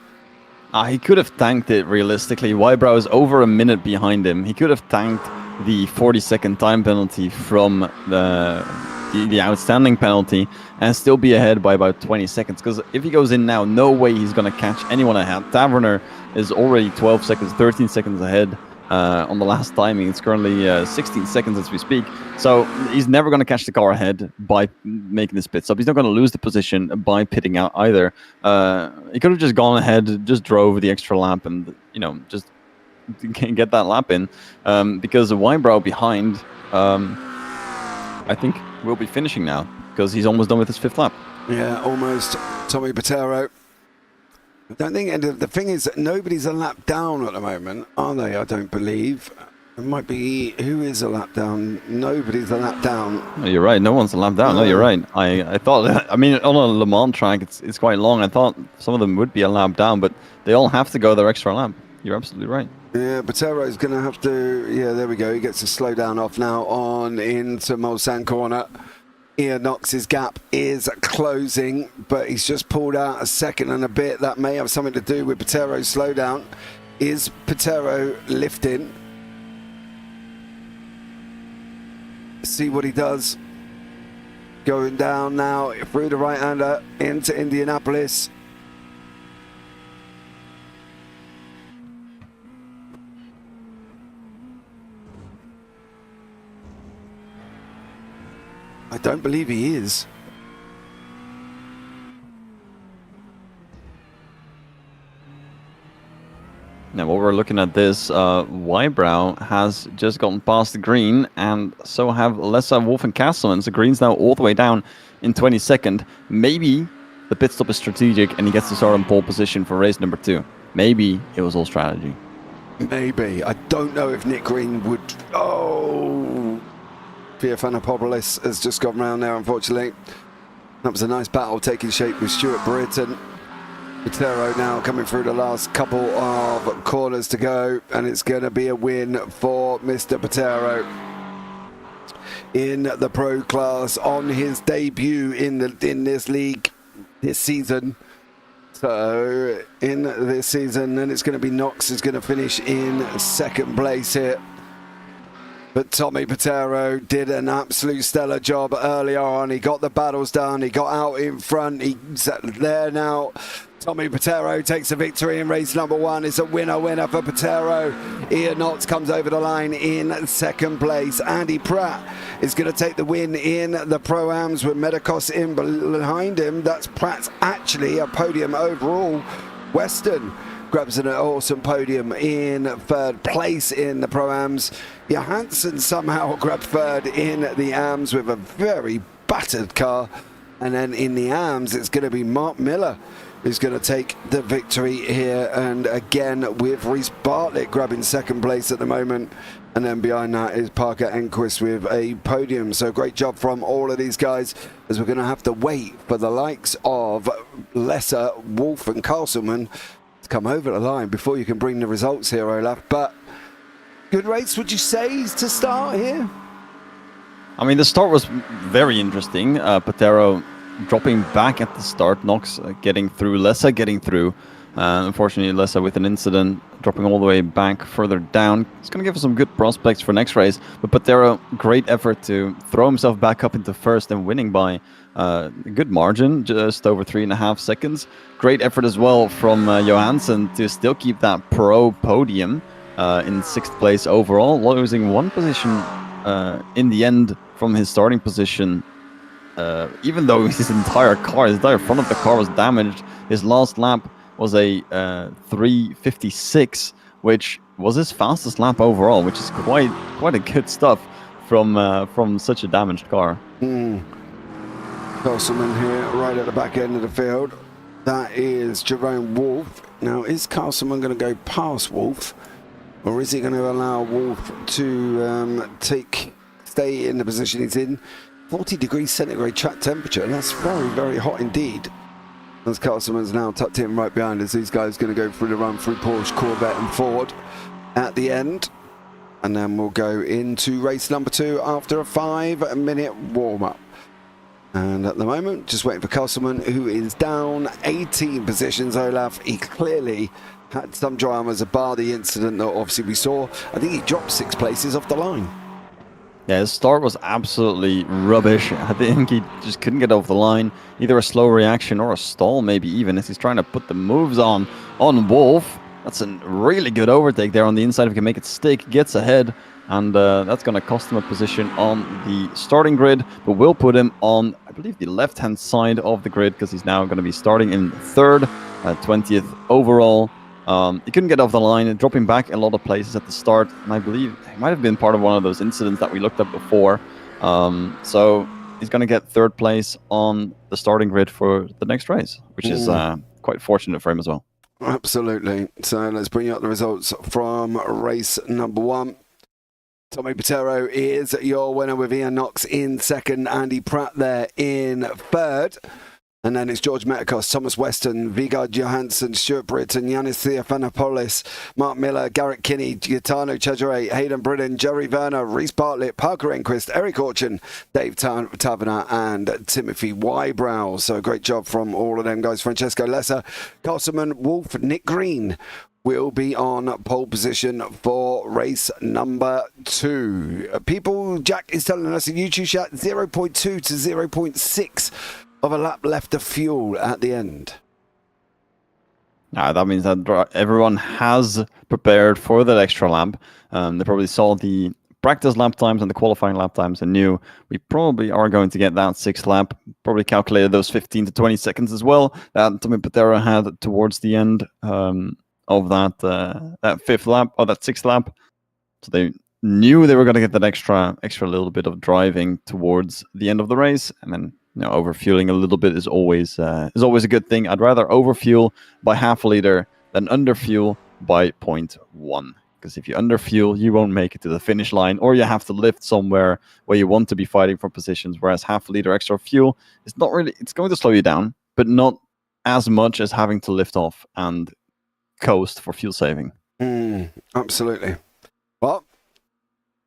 [SPEAKER 2] He could have tanked it realistically. Wybrow is over a minute behind him. He could have tanked the 40-second time penalty from the outstanding penalty and still be ahead by about 20 seconds. Because if he goes in now, no way he's going to catch anyone ahead. Taverner is already 12 seconds, 13 seconds ahead on the last timing. It's currently 16 seconds as we speak. So he's never going to catch the car ahead by making this pit stop. He's not going to lose the position by pitting out either. He could have just gone ahead, just drove the extra lap and, just get that lap in. Because the Wybrow behind, I think, will be finishing now because he's almost done with his 5th lap.
[SPEAKER 1] Yeah, almost. Tommy Patero. I don't think, and the thing is that nobody's a lap down at the moment, are they? I don't believe. It might be, who is a lap down? Nobody's a lap down.
[SPEAKER 2] No, you're right. No one's a lap down. No, you're right. I thought, on a LeMans track, it's quite long. I thought some of them would be a lap down, but they all have to go their extra lap. You're absolutely right.
[SPEAKER 1] Yeah, Patero's going to have to... Yeah, there we go. He gets a slow down off now on into Mulsanne Corner. Ian Knox's gap is closing, but he's just pulled out a second and a bit. That may have something to do with Patero's slowdown. Is Patero lifting? See what he does. Going down now through the right-hander into Indianapolis. I don't believe he is.
[SPEAKER 2] Now, while we're looking at this, Wybrow has just gotten past the green, and so have Lessa, Wolf, and Castleman. So green's now all the way down in 22nd. Maybe the pit stop is strategic, and he gets to start on pole position for race number 2. Maybe it was all strategy.
[SPEAKER 1] Maybe. I don't know if Nick Green would... Oh! Theophanopoulos has just gone round there, unfortunately. That was a nice battle taking shape with Stuart Britton. Patero now coming through the last couple of corners to go, and it's going to be a win for Mr. Patero in the pro class on his debut in this league this season. So in this season, and it's going to be Knox who's going to finish in 2nd place here. But Tommy Patero did an absolute stellar job early on. He got the battles done. He got out in front. He's there now. Tommy Patero takes a victory in race number 1. It's a winner for Patero. Ian Knox comes over the line in 2nd place. Andy Pratt is going to take the win in the Pro-Ams with Medicos in behind him. That's Pratt's actually a podium overall. Western grabs an awesome podium in 3rd place in the Pro-Ams. Johansson somehow grabbed 3rd in the AMs with a very battered car. And then in the AMs, it's going to be Mark Miller who's going to take the victory here. And again, with Reece Bartlett grabbing 2nd place at the moment. And then behind that is Parker Enquist with a podium. So great job from all of these guys, as we're going to have to wait for the likes of Lesser, Wolf and Castleman to come over the line before you can bring the results here, Olaf. But good race, would you say, to start here?
[SPEAKER 2] I mean, the start was very interesting. Patero dropping back at the start, Knox getting through, Lessa getting through. Unfortunately, Lessa with an incident, dropping all the way back further down. It's going to give us some good prospects for next race. But Patero, great effort to throw himself back up into 1st and winning by a good margin, just over 3.5 seconds. Great effort as well from Johansson to still keep that pro podium in 6th place overall, losing 1 position in the end from his starting position. Even though his entire front of the car was damaged, his last lap was a 3:56, which was his fastest lap overall, which is quite a good stuff from such a damaged car.
[SPEAKER 1] Castleman here, right at the back end of the field. That is Jerome Wolf. Now, is Castleman going to go past Wolf, or is he going to allow Wolf to stay in the position he's in? 40 degrees centigrade track temperature, and that's very, very hot indeed. As Castleman's now tucked in right behind us, these guys are going to go through the run through Porsche, Corvette and Ford at the end. And then we'll go into race number 2 after a 5-minute warm-up. And at the moment, just waiting for Castleman, who is down 18 positions, Olaf. He clearly had some dramas, bar the incident that obviously we saw. I think he dropped 6 places off the line.
[SPEAKER 2] Yeah, his start was absolutely rubbish. I think he just couldn't get off the line. Either a slow reaction or a stall, maybe even, as he's trying to put the moves on Wolf. That's a really good overtake there on the inside. If he can make it stick, gets ahead, and that's going to cost him a position on the starting grid, but will put him on, I believe, the left-hand side of the grid, because he's now going to be starting in 3rd, 20th overall. He couldn't get off the line and dropping back a lot of places at the start, and I believe he might have been part of one of those incidents that we looked at before. So he's going to get 3rd place on the starting grid for the next race, which is quite fortunate for him as well.
[SPEAKER 1] Absolutely. So let's bring you up the results from race number 1. Tommy Patero is your winner with Ian Knox in 2nd, Andy Pratt there in 3rd. And then it's George Metakos, Thomas Weston, Vigard Johansson, Stuart Britton, Yanis Theophanopoulos, Mark Miller, Garrett Kinney, Gaetano Cesare, Hayden Britton, Jerry Werner, Reece Bartlett, Parker Enquist, Eric Orchin, Dave Taverner, and Timothy Wybrow. So great job from all of them guys. Francesco Lesser, Castleman, Wolf, Nick Green will be on pole position for race number 2. People, Jack is telling us in YouTube chat, 0.2 to 0.6 of a lap left of fuel at the end.
[SPEAKER 2] That means that everyone has prepared for that extra lap. They probably saw the practice lap times and the qualifying lap times and knew we probably are going to get that 6th lap. Probably calculated those 15 to 20 seconds as well that Tommy Patero had towards the end of that fifth lap or that sixth lap. So they knew they were going to get that extra little bit of driving towards the end of the race, and then overfueling a little bit is always a good thing. I'd rather overfuel by half a liter than underfuel by 0.1. Because if you underfuel, you won't make it to the finish line, or you have to lift somewhere where you want to be fighting for positions. Whereas half a liter extra fuel is not really, it's going to slow you down, but not as much as having to lift off and coast for fuel saving.
[SPEAKER 1] Absolutely. Well,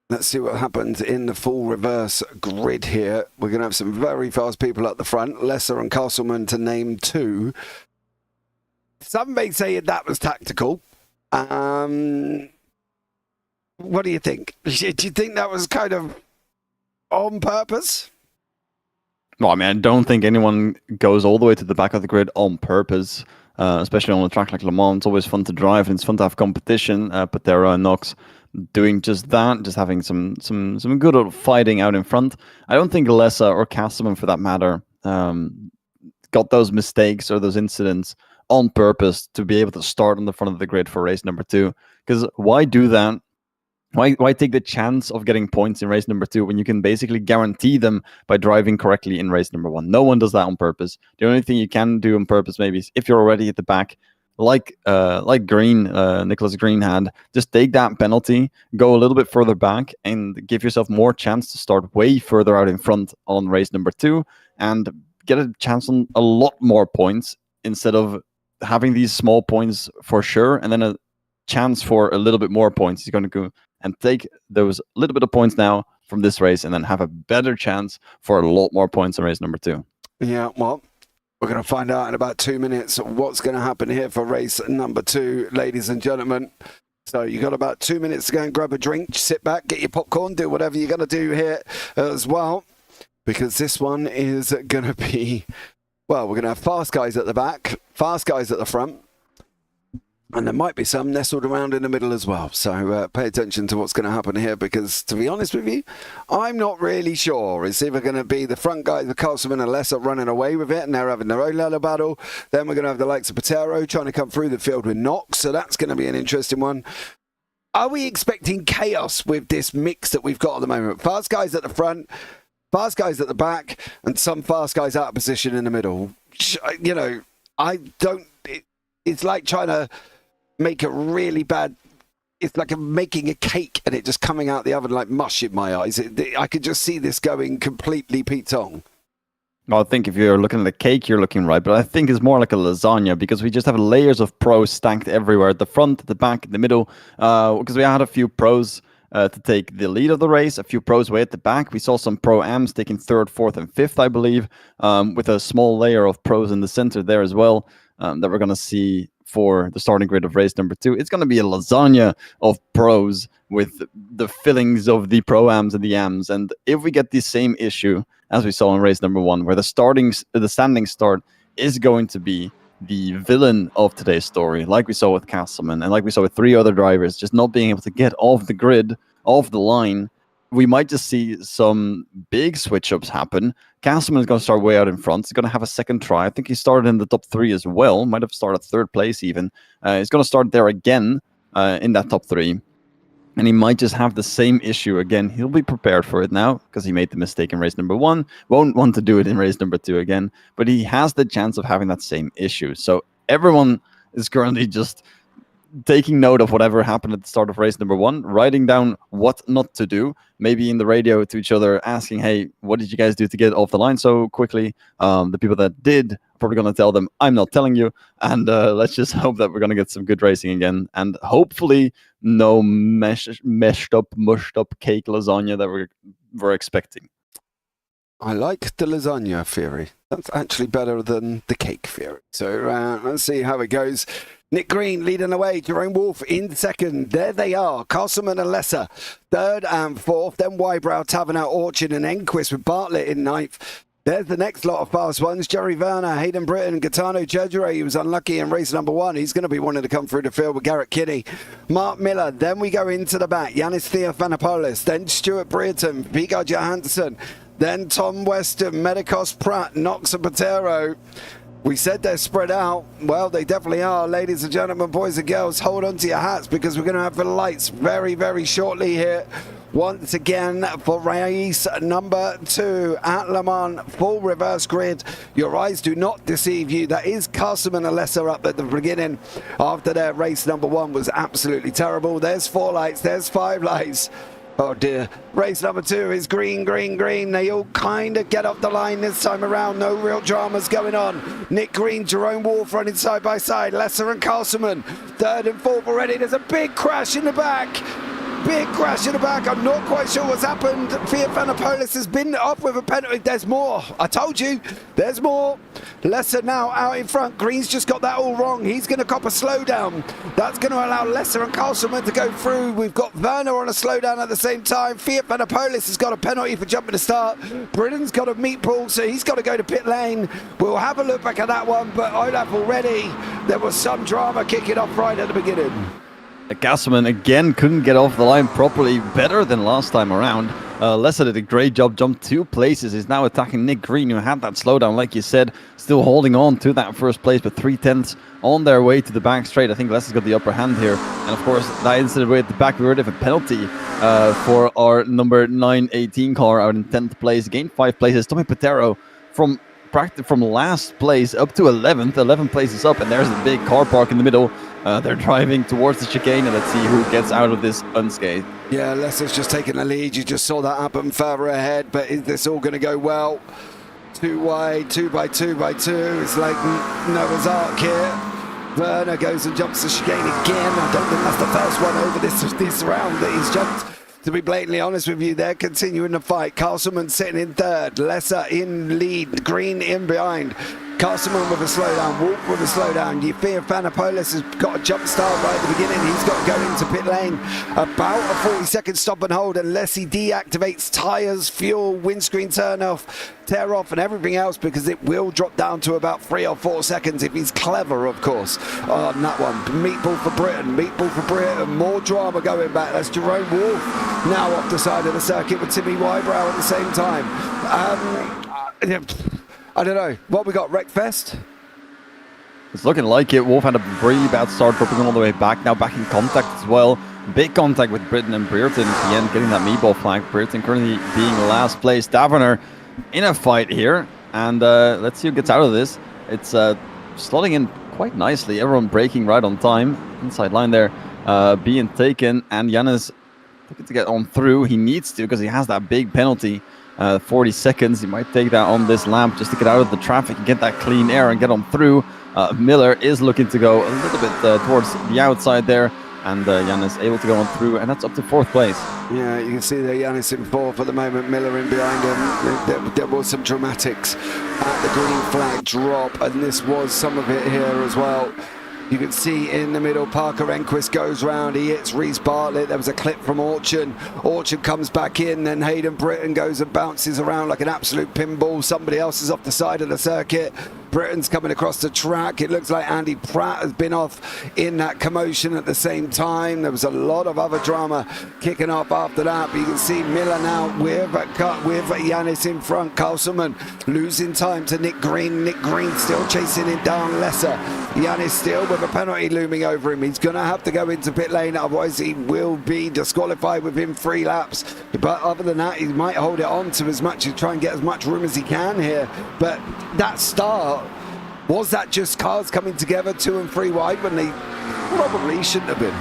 [SPEAKER 1] let's see what happens in the full reverse grid here. We're going to have some very fast people at the front, Lesser and Castleman to name two. Some may say that was tactical. What do you think? Do you think that was kind of on purpose?
[SPEAKER 2] Well, I mean, I don't think anyone goes all the way to the back of the grid on purpose, especially on a track like Le Mans. It's always fun to drive and it's fun to have competition. Patera and Knox doing just that, just having some good old fighting out in front. I don't think Lessa or Castleman, for that matter, got those mistakes or those incidents on purpose to be able to start on the front of the grid for race number 2. Because why do that? Why take the chance of getting points in race number 2 when you can basically guarantee them by driving correctly in race number 1? No one does that on purpose. The only thing you can do on purpose maybe is if you're already at the back, like Nicholas Green had, just take that penalty, go a little bit further back, and give yourself more chance to start way further out in front on race number 2 and get a chance on a lot more points instead of having these small points for sure and then a chance for a little bit more points. He's going to go and take those little bit of points now from this race and then have a better chance for a lot more points in race number 2.
[SPEAKER 1] Yeah, well, we're going to find out in about 2 minutes what's going to happen here for race number 2, ladies and gentlemen. So you got about 2 minutes to go and grab a drink, sit back, get your popcorn, do whatever you're going to do here as well, because this one is going to be, well, we're going to have fast guys at the back, fast guys at the front, and there might be some nestled around in the middle as well. So pay attention to what's going to happen here, because to be honest with you, I'm not really sure. It's either going to be the front guys, the Castleman and Lesser, running away with it, and they're having their own little battle. Then we're going to have the likes of Patero trying to come through the field with Knox. So that's going to be an interesting one. Are we expecting chaos with this mix that we've got at the moment? Fast guys at the front, fast guys at the back, and some fast guys out of position in the middle. You know, I don't... It's like trying to make a really bad, it's like making a cake and it just coming out the oven like mush in my eyes. I could just see this going completely Pete-tong.
[SPEAKER 2] Well, I think if you're looking at the cake, you're looking right, but I think it's more like a lasagna because we just have layers of pros stacked everywhere at the front, at the back, in the middle, because we had a few pros to take the lead of the race, a few pros way at the back. We saw some pro-ams taking 3rd, 4th, and 5th, I believe, with a small layer of pros in the center there as well that we're going to see for the starting grid of race number 2. It's going to be a lasagna of pros with the fillings of the pro-ams and the ams. And if we get the same issue as we saw in race number 1, where the standing start is going to be the villain of today's story, like we saw with Castleman and like we saw with 3 other drivers just not being able to get off the grid, off the line, we might just see some big switch-ups happen. Castleman is going to start way out in front. He's going to have a second try. I think he started in the top 3 as well. Might have started 3rd place even. He's going to start there again in that top 3. And he might just have the same issue again. He'll be prepared for it now because he made the mistake in race number 1. Won't want to do it in race number 2 again. But he has the chance of having that same issue. So everyone is currently just taking note of whatever happened at the start of race number 1, writing down what not to do, maybe in the radio to each other, asking, hey, what did you guys do to get off the line so quickly? The people that did are probably going to tell them, I'm not telling you. And let's just hope that we're going to get some good racing again. And hopefully no mushed up cake lasagna that we're expecting.
[SPEAKER 1] I like the lasagna theory. That's actually better than the cake theory. So let's see how it goes. Nick Green leading the way. Jerome Wolf in 2nd. There they are. Castleman and Lesser 3rd and 4th. Then Wybrow, Tavernout, Orchard and Enquist with Bartlett in 9th. There's the next lot of fast ones. Jerry Werner, Hayden Britton, Gaetano Cedere. He was unlucky in race number 1. He's going to be wanting to come through the field with Garrett Kinney. Mark Miller. Then we go into the back. Yanis Theophanopoulos. Then Stuart Brereton. Vigard Johansson. Then Tom Weston, Medicos Pratt, Knox and Patero. We said they're spread out. Well, they definitely are. Ladies and gentlemen, boys and girls, hold on to your hats because we're going to have the lights very, very shortly here. Once again for race number 2 at Le Mans, full reverse grid. Your eyes do not deceive you. That is Castleman and Lesser up at the beginning after their race number 1 was absolutely terrible. There's 4 lights, there's 5 lights. Oh dear. Race number 2 is green, green, green. They all kind of get off the line this time around. No real dramas going on. Nick Green, Jerome Wolf running side by side. Lesser and Castleman, 3rd and 4th already. There's a big crash in the back. Big crash in the back. I'm not quite sure what's happened. Fiat Vanapolis has been up with a penalty. There's more. I told you. There's more. Lesser now out in front. Green's just got that all wrong. He's going to cop a slowdown. That's going to allow Lesser and Castleman to go through. We've got Werner on a slowdown at the same time. Fiat Vanapolis has got a penalty for jumping the start. Britain's got a meatball, so he's got to go to pit lane. We'll have a look back at that one, but Olaf already, there was some drama kicking off right at the beginning.
[SPEAKER 2] Castleman again couldn't get off the line properly, better than last time around. Lesser did a great job, jumped 2 places. He's now attacking Nick Green, who had that slowdown, like you said, still holding on to that first place, but 3/10 on their way to the back straight. I think Lesser's got the upper hand here. And of course, that incident way at the back, we already have a penalty for our number 918 car out in 10th place. Gained 5 places. Tommy Patero from last place up to 11th. 11 places up, and there's the big car park in the middle. They're driving towards the chicane, and let's see who gets out of this unscathed.
[SPEAKER 1] Yeah, Lesser's just taking the lead. You just saw that happen further ahead, but is this all going to go well? 2 wide, 2 by 2 by 2. It's like Noah's Ark here. Werner goes and jumps the chicane again. I don't think that's the first one over this round that he's jumped. To be blatantly honest with you, they're continuing the fight. Castleman sitting in 3rd, Lesser in lead, Green in behind. Castleman with a slowdown, Wolf with a slowdown. You fear Vanapolis has got a jump start right at the beginning. He's got to go into pit lane. About a 40-second stop and hold unless he deactivates tyres, fuel, windscreen tear off and everything else, because it will drop down to about 3 or 4 seconds if he's clever, of course, on that one. Meatball for Britain. More drama going back. That's Jerome Wolf now off the side of the circuit with Timmy Wybrow at the same time. I don't know. What we got? Wreckfest?
[SPEAKER 2] It's looking like it. Wolf had a very bad start, dropping all the way back. Now back in contact as well. Big contact with Britain and Brereton at the end, getting that meatball flag. Brereton currently being last place. Taverner in a fight here. And let's see who gets out of this. It's slotting in quite nicely. Everyone braking right on time. Inside line there being taken. And Yannis looking to get on through. He needs to because he has that big penalty. 40 seconds. He might take that on this lap just to get out of the traffic and get that clean air and get on through. Miller is looking to go a little bit towards the outside there, and Yannis able to go on through, and that's up to 4th place.
[SPEAKER 1] Yeah, you can see that Yannis in 4th at the moment, Miller in behind him. There was some dramatics at the green flag drop, and this was some of it here as well. You can see in the middle, Parker Enquist goes round, he hits Reese Bartlett. There was a clip from Orchard. Orchard comes back in, then Hayden Britton goes and bounces around like an absolute pinball. Somebody else is off the side of the circuit. Britain's coming across the track. It looks like Andy Pratt has been off in that commotion at the same time. There was a lot of other drama kicking off after that, but you can see Miller now with Yannis in front. Castleman losing time to Nick Green. Nick Green still chasing him down. Lesser. Yannis still with a penalty looming over him. He's going to have to go into pit lane, otherwise he will be disqualified within 3 laps. But other than that, he might hold it on to as much, try and get as much room as he can here. But that start, was that just cars coming together 2 and 3 wide when they probably shouldn't have been?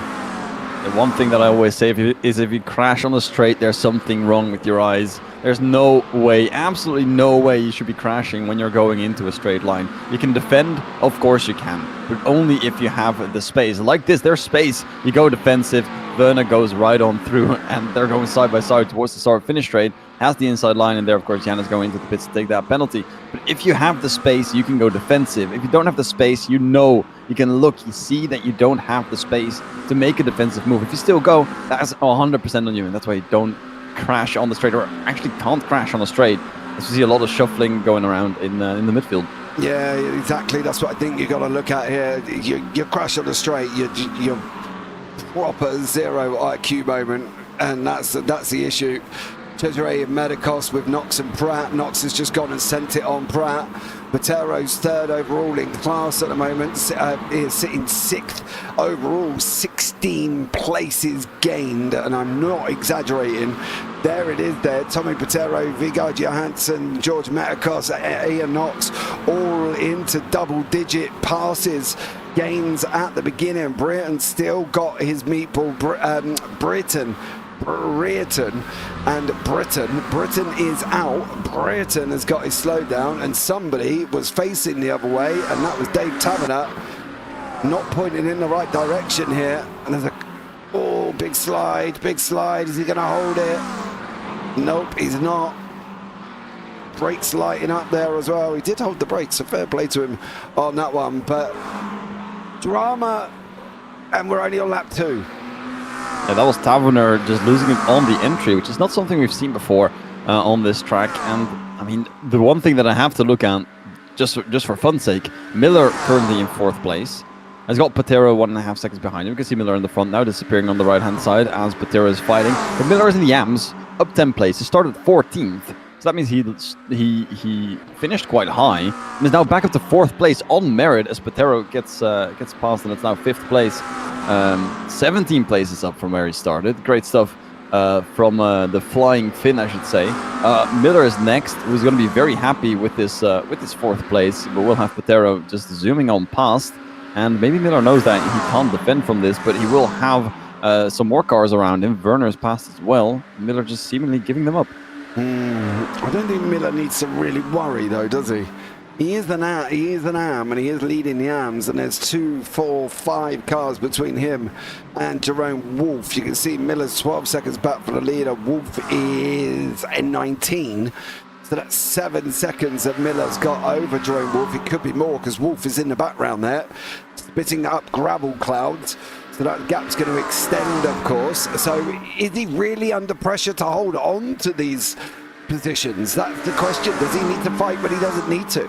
[SPEAKER 2] The one thing that I always say is if you crash on the straight, there's something wrong with your eyes. There's no way, absolutely no way you should be crashing when you're going into a straight line. You can defend, of course you can, but only if you have the space. Like this, there's space, you go defensive, Werner goes right on through, and they're going side by side towards the start-finish straight, has the inside line, and there, of course, Yannis going into the pits to take that penalty. But if you have the space, you can go defensive. If you don't have the space, you know, you can look, you see that you don't have the space to make a defensive move. If you still go, that's 100% on you, and that's why you don't crash on the straight, or actually can't crash on the straight. As we see a lot of shuffling going around in the midfield. Yeah,
[SPEAKER 1] exactly. That's what I think you got to look at here. You crash on the straight, you're proper zero IQ moment, and that's the issue. Cesare and Medicos with Knox and Pratt. Knox has just gone and sent it on Pratt. Botero's third overall in class at the moment, is sitting 6th overall, 16 places gained, and I'm not exaggerating. There it is there, Tommy Botero, Vigard Johansson, George Medicos, Ian Knox, all into double-digit passes. Gains at the beginning. Brereton still got his meatball. Brereton is out. Brereton has got his slowdown, and somebody was facing the other way, and that was Dave Taverner, not pointing in the right direction here. And there's a big slide. Is he going to hold it? Nope, he's not. Brakes lighting up there as well. He did hold the brakes, so fair play to him on that one. But drama, and we're only on lap 2.
[SPEAKER 2] Yeah, that was Taverner just losing it on the entry, which is not something we've seen before on this track. And I mean, the one thing that I have to look at, just for fun's sake, Miller currently in 4th place. Has got Patero 1.5 seconds behind him. You can see Miller in the front now, disappearing on the right-hand side as Patero is fighting. But Miller is in the AMS, up 10 places, started 14th. So that means he finished quite high and is now back up to 4th place on merit as Patero gets past, and it's now 5th place. 17 places up from where he started. Great stuff from the Flying Finn, I should say. Miller is next, who's going to be very happy with this 4th place, but we'll have Patero just zooming on past. And maybe Miller knows that he can't defend from this, but he will have some more cars around him. Werner's passed as well. Miller just seemingly giving them up.
[SPEAKER 1] I don't think Miller needs to really worry, though, does he? He is an AM, and he is leading the AMs, and there's 2, 4, 5 cars between him and Jerome Wolf. You can see Miller's 12 seconds back for the leader. Wolf is in 19. So that's 7 seconds that Miller's got over Jerome Wolf. It could be more because Wolf is in the background there, spitting up gravel clouds. So that gap's going to extend, of course. So is he really under pressure to hold on to these positions? That's the question. Does he need to fight when he doesn't need to?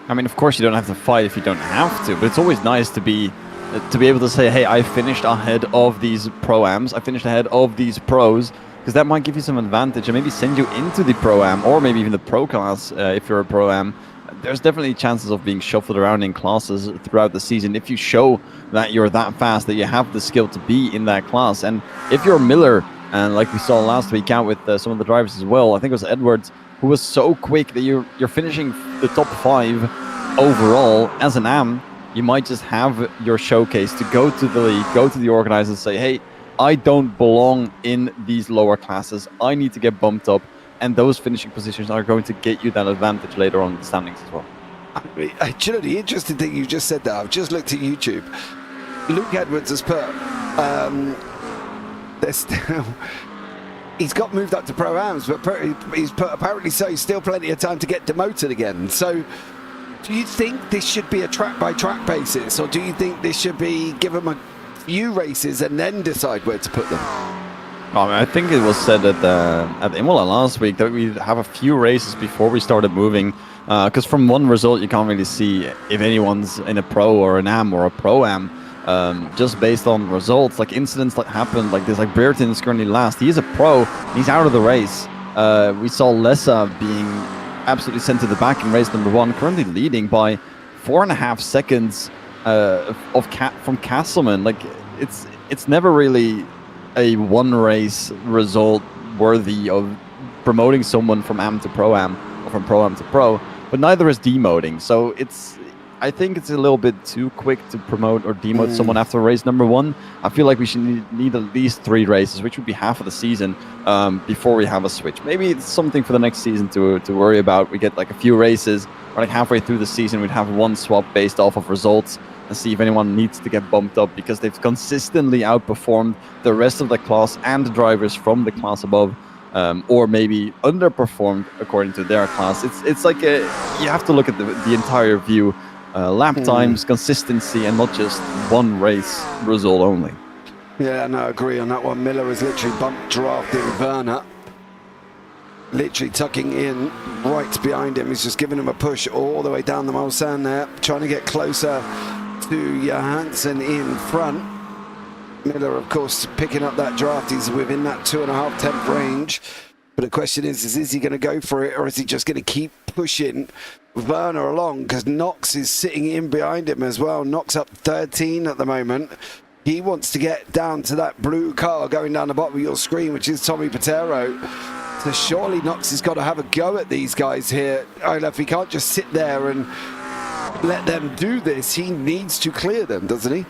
[SPEAKER 2] I mean, of course you don't have to fight if you don't have to, but it's always nice to be able to say, hey, I finished ahead of these Pro-Ams, I finished ahead of these Pros, because that might give you some advantage and maybe send you into the Pro-Am or maybe even the Pro class if you're a Pro-Am. There's definitely chances of being shuffled around in classes throughout the season if you show that you're that fast, that you have the skill to be in that class. And if you're Miller, and like we saw last week out with some of the drivers as well, I think it was Edwards, who was so quick that you're finishing the top 5 overall as an AM, you might just have your showcase to go to the league, go to the organizers and say, hey, I don't belong in these lower classes. I need to get bumped up. And those finishing positions are going to get you that advantage later on in the standings as well.
[SPEAKER 1] Do you know the interesting thing you just said there? I've just looked at YouTube. Luke Edwards has put, he's got moved up to Pro-Ams, but he's put apparently so he's still plenty of time to get demoted again. So do you think this should be a track-by-track basis, or do you think this should be give them a few races and then decide where to put them?
[SPEAKER 2] I think it was said at Imola last week that we'd have a few races before we started moving, because from one result you can't really see if anyone's in a Pro or an AM or a Pro-Am, just based on results, like incidents that happened like this, like Brereton is currently last. He is a Pro, he's out of the race. We saw Lessa being absolutely sent to the back in race number 1, currently leading by 4.5 seconds from Castleman. Like it's never really a one race result worthy of promoting someone from AM to Pro-Am or from Pro-Am to Pro, but neither is demoting. So I think it's a little bit too quick to promote or demote someone after race number 1. I feel like we should need at least 3 races, which would be half of the season, before we have a switch. Maybe it's something for the next season to worry about. We get like a few races, or like halfway through the season, we'd have one swap based off of results and see if anyone needs to get bumped up because they've consistently outperformed the rest of the class and the drivers from the class above, or maybe underperformed according to their class. It's like you have to look at the entire view. Lap times, consistency, and not just one race result only.
[SPEAKER 1] Yeah, no, I agree on that one. Miller is literally drafting Werner, literally tucking in right behind him. He's just giving him a push all the way down the Mulsanne there, trying to get closer to Johansson in front. Miller, of course, picking up that draft. He's within that 2.5 tenth range. But the question is he going to go for it, or is he just going to keep pushing Werner along? Because Knox is sitting in behind him as well. Knox up 13 at the moment. He wants to get down to that blue car going down the bottom of your screen, which is Tommy Patero. So surely Knox has got to have a go at these guys here. Olaf, he can't just sit there and let them do this. He needs to clear them, doesn't he?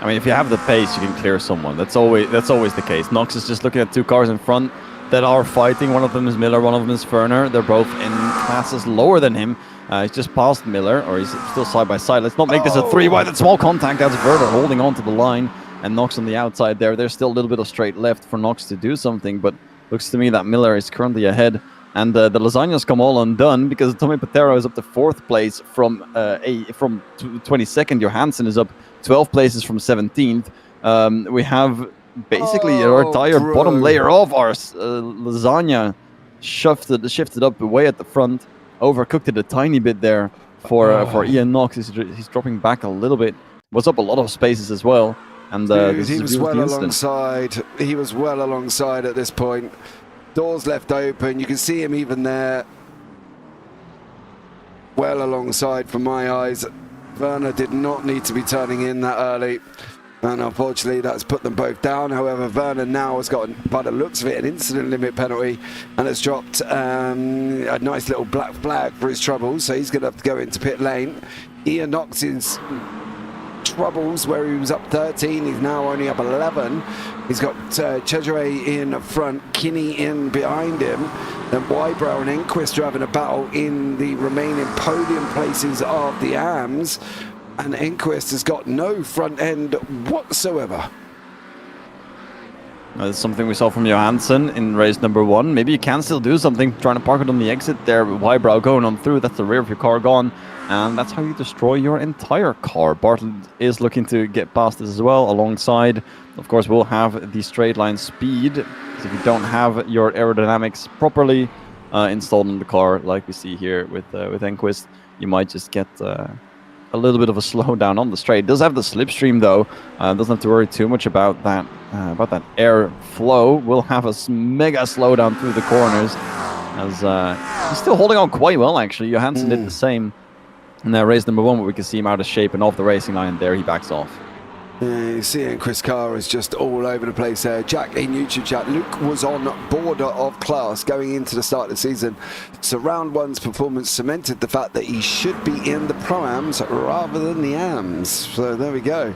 [SPEAKER 2] I mean, if you have the pace, you can clear someone. That's always the case. Knox is just looking at 2 cars in front that are fighting. One of them is Miller, one of them is Werner. They're both in classes lower than him. He's just passed Miller, or he's still side by side. Let's not make this a 3 wide. That small contact. That's Werner holding on to the line, and Knox on the outside there. There's still a little bit of straight left for Knox to do something, but looks to me that Miller is currently ahead. And the lasagnas come all undone because Tommy Patero is up to 4th place from 22nd. Johansson is up 12 places from 17th. We have basically our entire bottom layer of our lasagna shifted up way at the front. Overcooked it a tiny bit there for Ian Knox. He's dropping back a little bit. Was up a lot of spaces as well. And
[SPEAKER 1] he was well alongside. He was well alongside at this point. Doors left open. You can see him even there. Well alongside from my eyes. Werner did not need to be turning in that early. And unfortunately, that's put them both down. However, Werner now has got, by the looks of it, an incident limit penalty and has dropped a nice little black flag for his troubles. So he's going to have to go into pit lane. Ian Knox's troubles, where he was up 13, he's now only up 11. He's got Cesare in front, Kinney in behind him. Then Wybrow and Enquist are having a battle in the remaining podium places of the AMS. And Enquist has got no front end whatsoever.
[SPEAKER 2] That's something we saw from Johansson in race number 1. Maybe you can still do something, trying to park it on the exit there. Wybrow going on through, that's the rear of your car gone. And that's how you destroy your entire car. Bartlett is looking to get past this as well, alongside. Of course, we'll have the straight line speed. Because if you don't have your aerodynamics properly installed in the car, like we see here with Enquist, you might just get a little bit of a slowdown on the straight. It does have the slipstream though. Doesn't have to worry too much about that air flow. We'll have a mega slowdown through the corners, as he's still holding on quite well actually. Johansson did the same. And now race number 1, where we can see him out of shape and off the racing line. There he backs off.
[SPEAKER 1] You see Chris Carr is just all over the place there. Jack in YouTube chat, Luke was on border of class going into the start of the season. So round 1's performance cemented the fact that he should be in the Pro-Ams rather than the AMS. So there we go.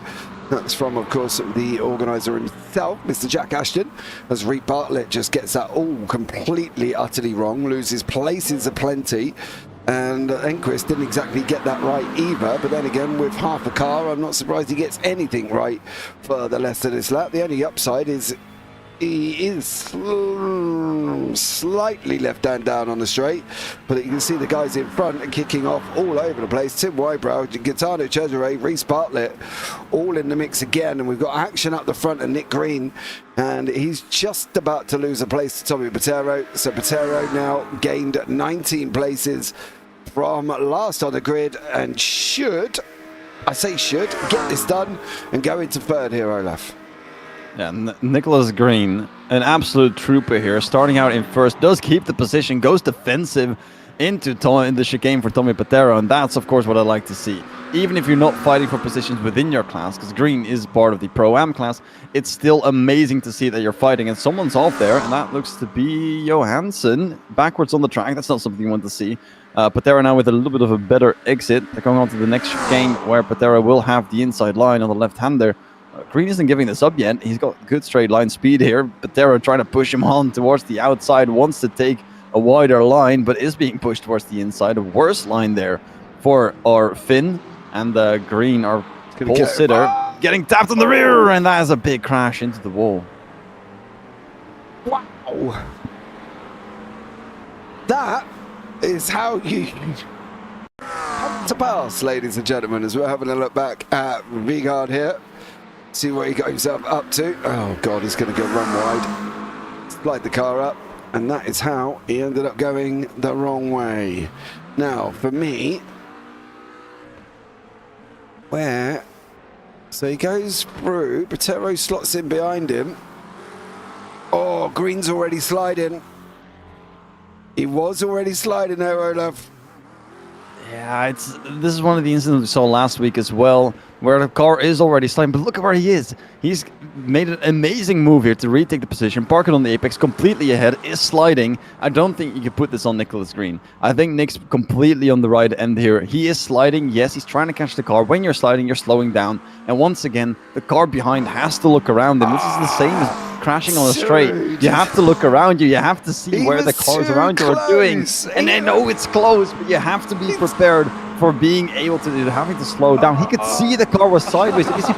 [SPEAKER 1] That's from, of course, the organiser himself, Mr. Jack Ashton, as Reed Bartlett just gets that all completely, utterly wrong, loses places aplenty. And Enquist didn't exactly get that right either, but then again, with half a car, I'm not surprised he gets anything right for the rest of this lap. The only upside is he is slightly left-hand down on the straight, but you can see the guys in front are kicking off all over the place. Tim Wybrow, Gaetano Cesare, Reese Bartlett, all in the mix again, and we've got action up the front of Nick Green, and he's just about to lose a place to Tommy Patero. So Patero now gained 19 places from last on the grid, and should get this done and go into 3rd here, Olaf.
[SPEAKER 2] Yeah, Nicholas Green, an absolute trooper here, starting out in 1st, does keep the position, goes defensive in the chicane for Tommy Patero, and that's of course what I like to see. Even if you're not fighting for positions within your class, because Green is part of the Pro-Am class, it's still amazing to see that you're fighting, and someone's off there, and that looks to be Johansson, backwards on the track. That's not something you want to see. Patero now with a little bit of a better exit. They're going on to the next chicane, where Patero will have the inside line on the left-hander. Green isn't giving this up yet. He's got good straight line speed here. Patero trying to push him on towards the outside, wants to take a wider line, but is being pushed towards the inside. A worse line there for our Finn, and Green, our pole sitter, getting tapped on the rear, and that is a big crash into the wall.
[SPEAKER 1] Wow. That is how you come to pass, ladies and gentlemen, as we're having a look back at Vigard here. See what he got himself up to. Oh God, he's going to go run wide. Slide the car up, and that is how he ended up going the wrong way. Now, for me, so he goes through, Patero slots in behind him. Oh, Green's already sliding. He was already sliding there, Olaf.
[SPEAKER 2] Yeah, this is one of the incidents we saw last week as well, where the car is already sliding, but look at where he is. He's made an amazing move here to retake the position, park it on the apex, completely ahead, is sliding. I don't think you can put this on Nicholas Green. I think Nick's completely on the right end here. He is sliding, yes, he's trying to catch the car. When you're sliding, you're slowing down. And once again, the car behind has to look around him. This is the same as crashing on a straight. You have to look around you. You have to see where the cars around you are doing. And I know it's close, but you have to be prepared for being able to, having to slow down. He could see the car was sideways. If you see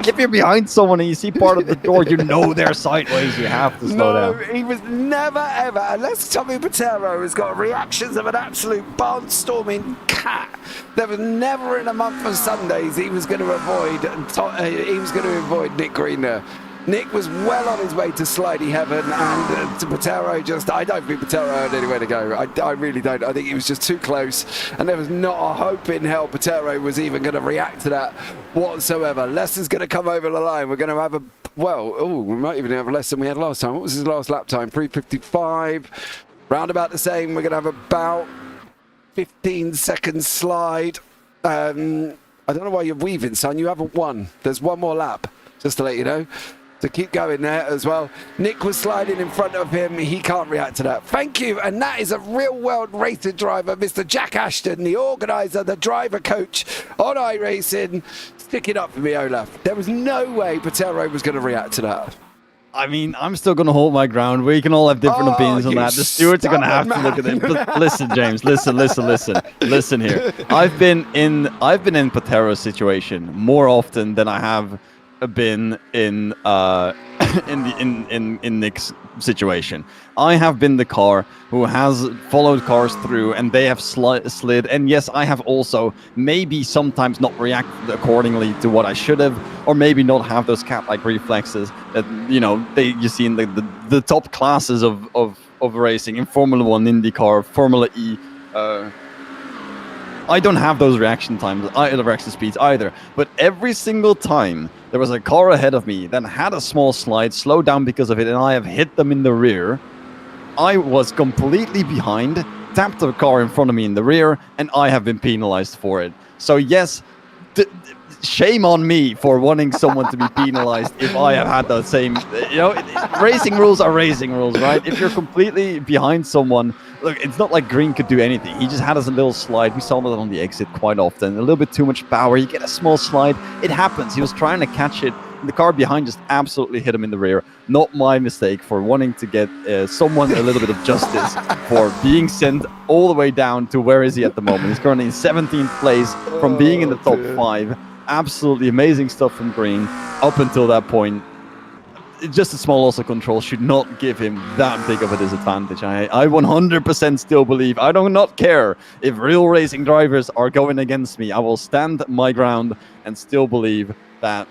[SPEAKER 2] if you're behind someone and you see part of the door, you know they're sideways. You have to slow down.
[SPEAKER 1] He was never, ever, unless Tommy Patero has got reactions of an absolute barnstorming cat. There was never in a month of Sundays he was going to avoid Nick Green there. Nick was well on his way to slidey heaven, and to Patero I don't think Patero had anywhere to go. I really don't. I think he was just too close, and there was not a hope in hell Patero was even going to react to that whatsoever. Lester's going to come over the line. We're going to have we might even have less than we had last time. What was his last lap time? 3:55. Round about the same. We're going to have about 15-second slide. I don't know why you're weaving, son. You haven't won. There's one more lap, just to let you know. To keep going there as well. Nick was sliding in front of him. He can't react to that. Thank you. And that is a real-world racing driver, Mr. Jack Ashton, the organizer, the driver coach on iRacing. Stick it up for me, Olaf. There was no way Patero was going to react to that.
[SPEAKER 2] I mean, I'm still going to hold my ground. We can all have different opinions on that. The stewards are going to have to look at it. But listen, James, listen here. I've been in Patero's situation more often than I have been in Nick's situation. I have been the car who has followed cars through, and they have slid. And yes, I have also maybe sometimes not reacted accordingly to what I should have, or maybe not have those cat-like reflexes that you see in the top classes of racing in Formula 1, IndyCar, Formula E. I don't have those reaction speeds either. But every single time there was a car ahead of me that had a small slide, slowed down because of it, and I have hit them in the rear, I was completely behind, tapped the car in front of me in the rear, and I have been penalized for it. So yes, shame on me for wanting someone to be penalized if I have had the same, racing rules are racing rules, right? If you're completely behind someone, look, it's not like Green could do anything. He just had a little slide. We saw that on the exit quite often. A little bit too much power. You get a small slide. It happens. He was trying to catch it. The car behind just absolutely hit him in the rear. Not my mistake for wanting to get someone a little bit of justice for being sent all the way down to where is he at the moment. He's currently in 17th place from being in the top 5. Absolutely amazing stuff from Green up until that point. Just a small loss of control should not give him that big of a disadvantage. I 100% still believe, I do not care if real racing drivers are going against me. I will stand my ground and still believe that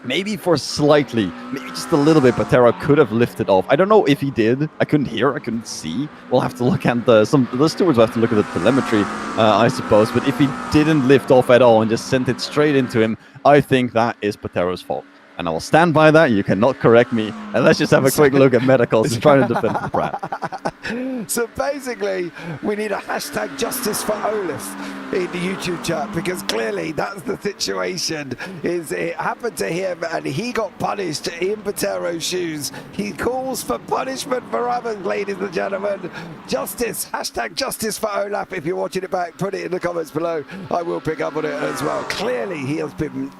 [SPEAKER 2] maybe for slightly, maybe just a little bit, Patero could have lifted off. I don't know if he did. I couldn't hear, I couldn't see. We'll have to look at the stewards will have to look at the telemetry, I suppose. But if he didn't lift off at all and just sent it straight into him, I think that is Patero's fault. And I will stand by that. You cannot correct me. And let's just have a quick look at medicals and try to defend the Pratt.
[SPEAKER 1] So basically, we need a hashtag justice for Olaf in the YouTube chat, because clearly that's the situation. It happened to him and he got punished in Patero's shoes. He calls for punishment for others, ladies and gentlemen. Justice, hashtag justice for Olaf. If you're watching it back, put it in the comments below. I will pick up on it as well. Clearly, he has been...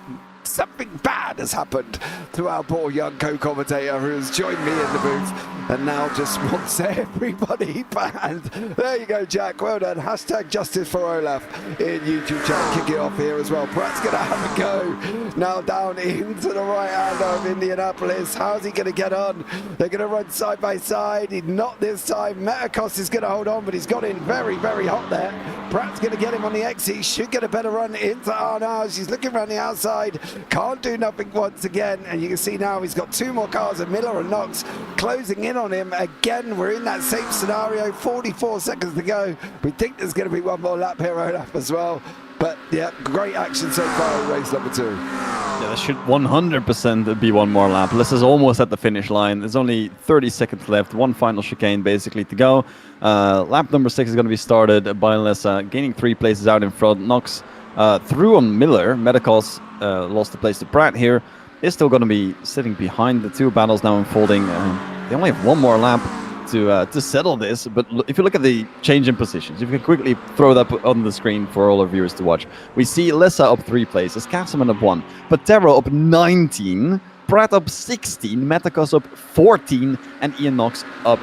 [SPEAKER 1] something bad has happened to our poor young co-commentator who has joined me in the booth and now just wants everybody banned. There you go, Jack. Well done. Hashtag justice for Olaf in YouTube chat. Kick it off here as well. Pratt's going to have a go now down into the right hand of Indianapolis. How's he going to get on? They're going to run side by side. Not this time. Metakos is going to hold on, but he's got in very, very hot there. Pratt's going to get him on the exit. He should get a better run into Arnage. He's looking around the outside. Can't do nothing once again, and you can see now he's got 2 more cars, and Miller and Knox closing in on him again. We're in that same scenario. 44 seconds to go. We think there's going to be one more lap here, Olaf, as well. But yeah, great action so far in race number 2.
[SPEAKER 2] Yeah, there should 100% be one more lap. Lessa's almost at the finish line. There's only 30 seconds left. One final chicane basically to go. Lap number 6 is going to be started by Lessa, gaining 3 places out in front. Knocks through on Miller. Medicals lost the place to Pratt here. Is still going to be sitting behind. The 2 battles now unfolding. They only have one more lap to settle this, but if you look at the change in positions, if you can quickly throw that on the screen for all our viewers to watch, we see Lessa up 3 places, Castleman up 1, Patero up 19, Pratt up 16, Metakos up 14, and Ian Knox up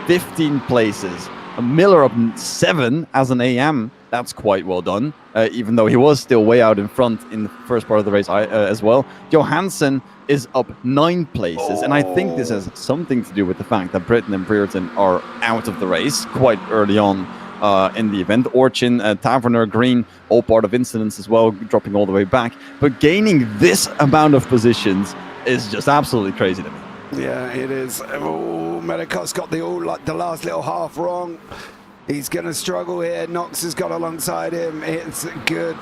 [SPEAKER 2] 15 places. Miller up 7 as an AM. That's quite well done, even though he was still way out in front in the first part of the race as well. Johansson is up 9 places, and I think this has something to do with the fact that Britton and Brereton are out of the race quite early on in the event. Orchin, Taverner, Green, all part of incidents as well, dropping all the way back. But gaining this amount of positions is just absolutely crazy to me.
[SPEAKER 1] Yeah, it is. Oh, Medicos got the last little half wrong. He's going to struggle here. Knox has got alongside him. It's good.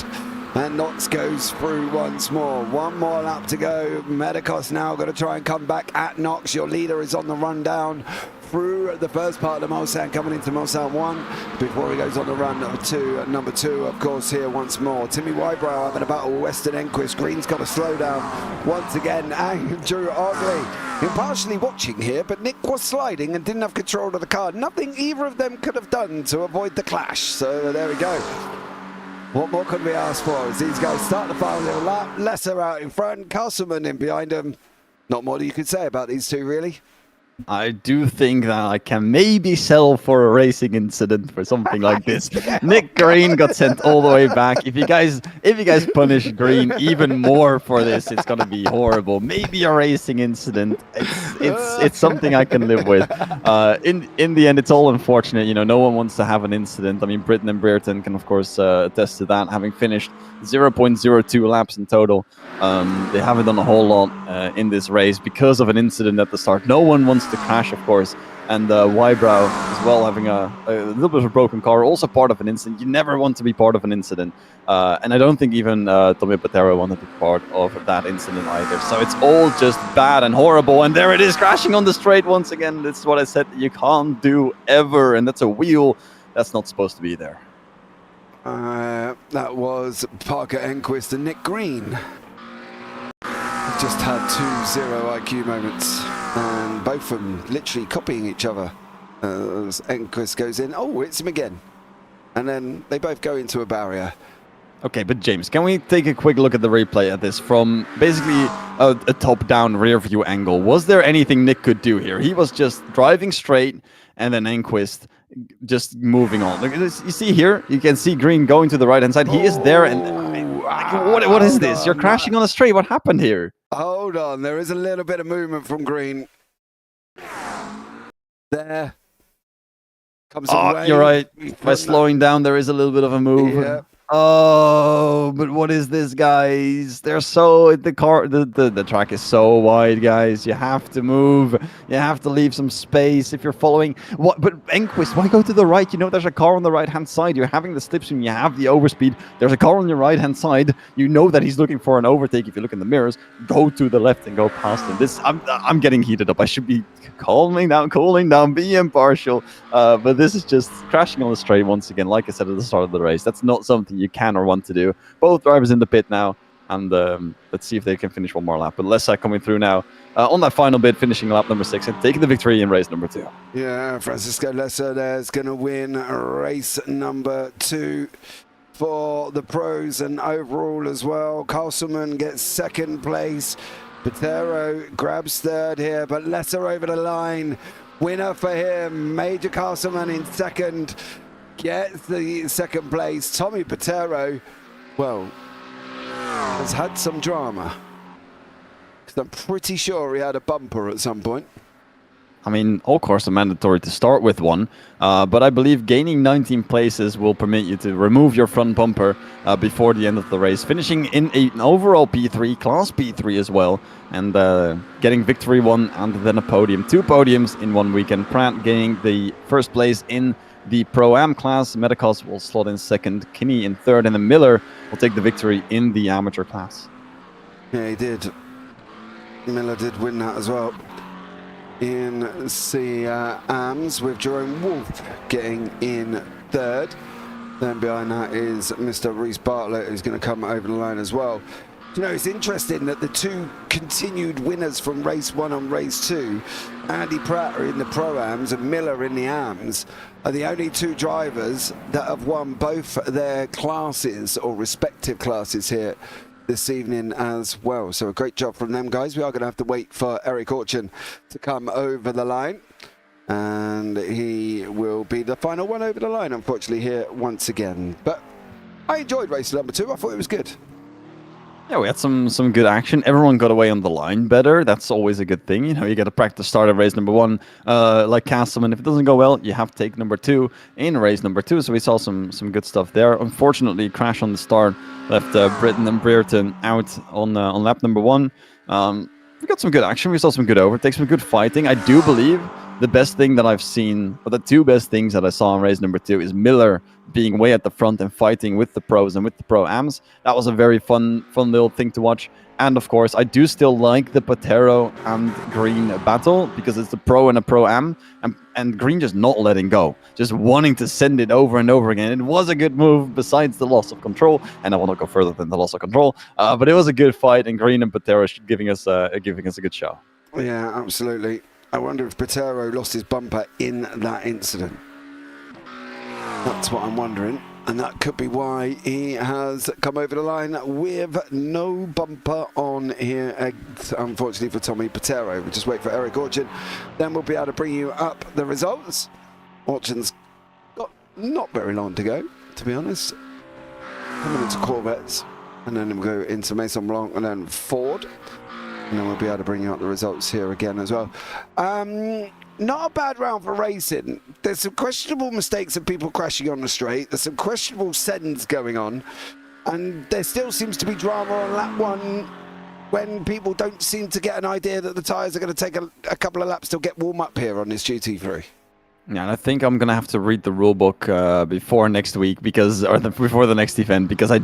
[SPEAKER 1] And Knox goes through once more. One more lap to go. Medicos now going to try and come back at Knox. Your leader is on the run down through the first part of Mulsanne, coming into Mulsanne 1 before he goes on the run number two, of course, here once more. Timmy Wybrow having a battle with Weston Enquist. Green's got to slow down once again. And Drew Ogley impartially watching here, but Nick was sliding and didn't have control of the car. Nothing either of them could have done to avoid the clash. So there we go. What more could we ask for as these guys start the final little lap? Lesser out in front, Castleman in behind them. Not more you could say about these two, really.
[SPEAKER 2] I do think that I can maybe sell for a racing incident for something like this. Nick Green got sent all the way back. If you guys punish Green even more for this, it's gonna be horrible. Maybe a racing incident. It's something I can live with. In the end, it's all unfortunate. You know, no one wants to have an incident. I mean, Britton and Brereton can of course attest to that, having finished 0.02 laps in total. They haven't done a whole lot in this race because of an incident at the start. No one wants to crash, of course, and Wybrow as well, having a little bit of a broken car, also part of an incident. You never want to be part of an incident, and I don't think even Tommy Patero wanted to be part of that incident either. So it's all just bad and horrible, and there it is, crashing on the straight once again. That's what I said you can't do ever, and that's a wheel that's not supposed to be there.
[SPEAKER 1] That was Parker Enquist and Nick Green. Just had 2 0 IQ moments, and both of them literally copying each other. As Enquist goes in, oh, it's him again. And then they both go into a barrier.
[SPEAKER 2] Okay, but James, can we take a quick look at the replay at this from basically a top-down rear view angle? Was there anything Nick could do here? He was just driving straight, and then Enquist just moving on. Look at this. You see here, you can see Green going to the right-hand side. He is there, and I mean, what is this? You're crashing on the straight. What happened here?
[SPEAKER 1] Hold on, there is a little bit of movement from Green. There. Comes away.
[SPEAKER 2] You're right. By slowing down, there is a little bit of a move.
[SPEAKER 1] Yeah.
[SPEAKER 2] Oh, but what is this, guys? They're so the track is so wide, guys. You have to move. You have to leave some space if you're following. What? But Enquist, why go to the right? You know there's a car on the right-hand side. You're having the slipstream. You have the overspeed. There's a car on your right-hand side. You know that he's looking for an overtake. If you look in the mirrors, go to the left and go past him. This I'm getting heated up. I should be cooling down, be impartial. But this is just crashing on the straight once again. Like I said at the start of the race, that's not something you can or want to do. Both drivers in the pit now, and let's see if they can finish one more lap. But Lessa coming through now on that final bit, finishing lap number 6 and taking the victory in race number 2.
[SPEAKER 1] Yeah, Francisco Lessa there's going to win race number 2 for the pros and overall as well. Castleman gets 2nd place. Patero grabs 3rd here, but Lessa over the line. Winner for him. Major Castleman in 2nd. Gets the 2nd place. Tommy Patero, well, has had some drama. Because I'm pretty sure he had a bumper at some point.
[SPEAKER 2] I mean, all cars are mandatory to start with one, but I believe gaining 19 places will permit you to remove your front bumper before the end of the race, finishing in an overall P3, Class P3 as well, and getting victory 1 and then a podium. 2 podiums in one weekend. Pratt gaining the 1st place in the Pro-Am class. Medicals will slot in 2nd, Kinney in 3rd, and then Miller will take the victory in the amateur class.
[SPEAKER 1] Yeah, he did. Miller did win that as well. In the AMS, with Jerome Wolf getting in third. Then behind that is Mr. Reese Bartlett, who's going to come over the line as well. You know, it's interesting that the two continued winners from race 1 and race 2, Andy Pratt are in the Pro-Ams and Miller in the AMS, are the only two drivers that have won both their classes or respective classes here this evening as well. So a great job from them guys. We are going to have to wait for Eric Orchin to come over the line, and he will be the final one over the line, unfortunately, here once again. But I enjoyed race number 2. I thought it was good.
[SPEAKER 2] Yeah, we had some good action. Everyone got away on the line better. That's always a good thing. You know, you get to practice start of race number 1, like Castleman. If it doesn't go well, you have to take number 2 in race number 2. So we saw some good stuff there. Unfortunately, crash on the start left Britton and Brereton out on lap number 1. We got some good action. We saw some good overtakes, some good fighting. I do believe the best thing that I've seen, or the two best things that I saw in race number 2, is Miller being way at the front and fighting with the pros and with the Pro-Ams. That was a very fun little thing to watch. And of course, I do still like the Patero and Green battle, because it's the Pro and a Pro-Am, and Green just not letting go, just wanting to send it over and over again. It was a good move, besides the loss of control, and I want to go further than the loss of control. But it was a good fight, and Green and Patero giving us a good show.
[SPEAKER 1] Yeah, absolutely. I wonder if Patero lost his bumper in that incident. That's what I'm wondering, and that could be why he has come over the line with no bumper on here, unfortunately for Tommy Patero. We'll just wait for Eric Orchin, then we'll be able to bring you up the results. Orchin's got not very long to go, to be honest. Coming into Corvettes, and then we'll go into Maison Blanc and then Ford. And then we'll be able to bring you up the results here again as well. Not a bad round for racing. There's some questionable mistakes of people crashing on the straight. There's some questionable sends going on. And there still seems to be drama on lap 1 when people don't seem to get an idea that the tyres are going to take a couple of laps to get warm up here on this GT3.
[SPEAKER 2] Yeah, and I think I'm gonna have to read the rule book before next week, before the next event, because I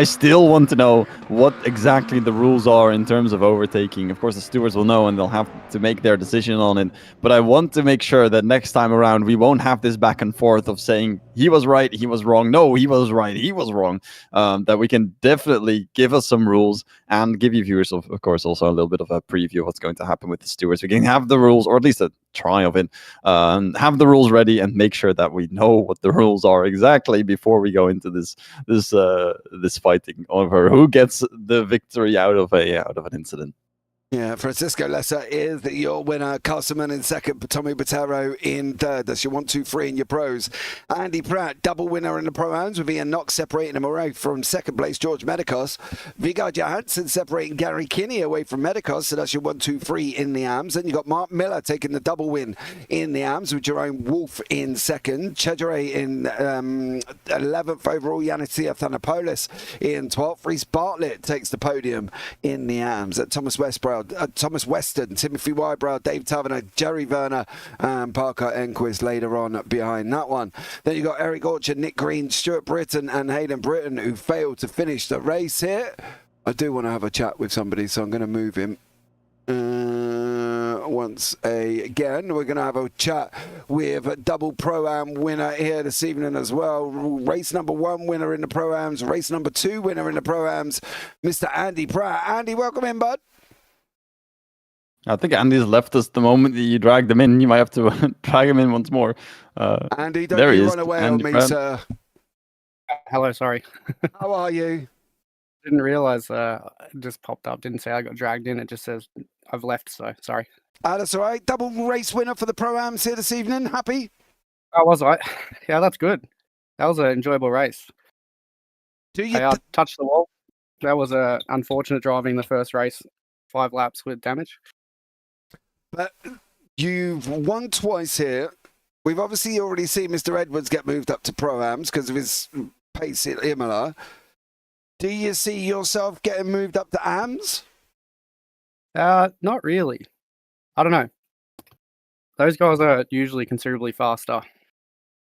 [SPEAKER 2] still want to know what exactly the rules are in terms of overtaking. Of course, the stewards will know, and they'll have to make their decision on it. But I want to make sure that next time around we won't have this back and forth of saying he was right, he was wrong. No, he was right, he was wrong. That we can definitely give us some rules and give you viewers, of course, also a little bit of a preview of what's going to happen with the stewards. We can have the rules, or at least a try of it. Have the rules ready and make sure that we know what the rules are exactly before we go into this fighting over who gets the victory out of an incident.
[SPEAKER 1] Yeah, Francisco Lessa is your winner. Castleman in second, Tommy Patero in third. That's your 1, 2, 3 in your pros. Andy Pratt, double winner in the Pro-Ams, with Ian Knox separating him away from second place, George Medicos. Vigard Johansson separating Gary Kinney away from Medicos. So that's your 1, 2, 3 in the AMS. Then you got Mark Miller taking the double win in the AMS, with Jerome Wolf in second. Chedere in 11th overall. Yanis Thanopoulos in 12th. Reese Bartlett takes the podium in the AMS. Thomas Weston, Timothy Wybrow, Dave Taverner, Jerry Werner, and Parker Enquiries later on behind that one. Then you got Eric Orchard, Nick Green, Stuart Britton, and Hayden Britton, who failed to finish the race here. I do want to have a chat with somebody, so I'm going to move him. Once again, we're going to have a chat with a double Pro-Am winner here this evening as well. Race number 1 winner in the Pro-Ams, race number 2 winner in the Pro-Ams, Mr. Andy Pratt. Andy, welcome in, bud.
[SPEAKER 2] I think Andy's left us the moment that you dragged him in. You might have to drag him in once more.
[SPEAKER 1] Andy, don't you run away on me,
[SPEAKER 2] Pratt.
[SPEAKER 1] sir.
[SPEAKER 3] Hello, sorry.
[SPEAKER 1] How are you?
[SPEAKER 3] Didn't realize it just popped up. Didn't say I got dragged in. It just says I've left, so sorry.
[SPEAKER 1] That's all right. Double race winner for the Pro-Ams here this evening. Happy?
[SPEAKER 3] Oh, was I? Yeah, that's good. That was an enjoyable race. I touched the wall. That was unfortunate driving the first race, 5 laps with damage.
[SPEAKER 1] But you've won twice here. We've obviously already seen Mr. Edwards get moved up to Pro-Ams because of his pace at Imola. Do you see yourself getting moved up to AMS?
[SPEAKER 3] Not really. I don't know. Those guys are usually considerably faster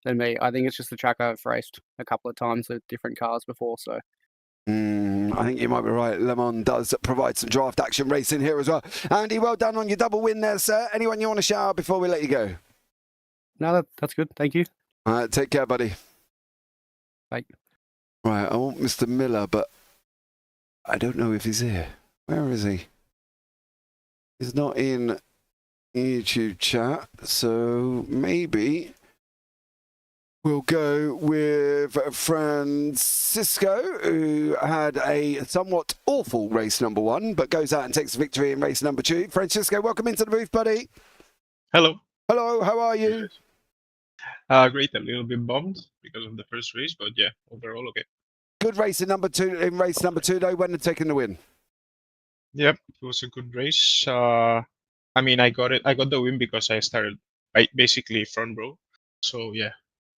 [SPEAKER 3] than me. I think it's just the track I've raced a couple of times with different cars before, so I
[SPEAKER 1] I think you might be right. LeMans does provide some draft action racing here as well. Andy, well done on your double win there, sir. Anyone you want to shout out before we let you go?
[SPEAKER 3] No, that's good. Thank you.
[SPEAKER 1] All right, take care, buddy.
[SPEAKER 3] Bye.
[SPEAKER 1] Right, I want Mr. Miller, but I don't know if he's here. Where is he? He's not in YouTube chat, so maybe we'll go with Francisco, who had a somewhat awful race number 1, but goes out and takes the victory in race number 2. Francisco, welcome into the booth, buddy.
[SPEAKER 4] Hello.
[SPEAKER 1] Hello, how are you?
[SPEAKER 4] Great. A little bit bummed because of the first race, but yeah, overall okay.
[SPEAKER 1] Good race in race number 2, though. When taking the win?
[SPEAKER 4] Yep, it was a good race. I mean, I got the win because I started basically front row. So yeah,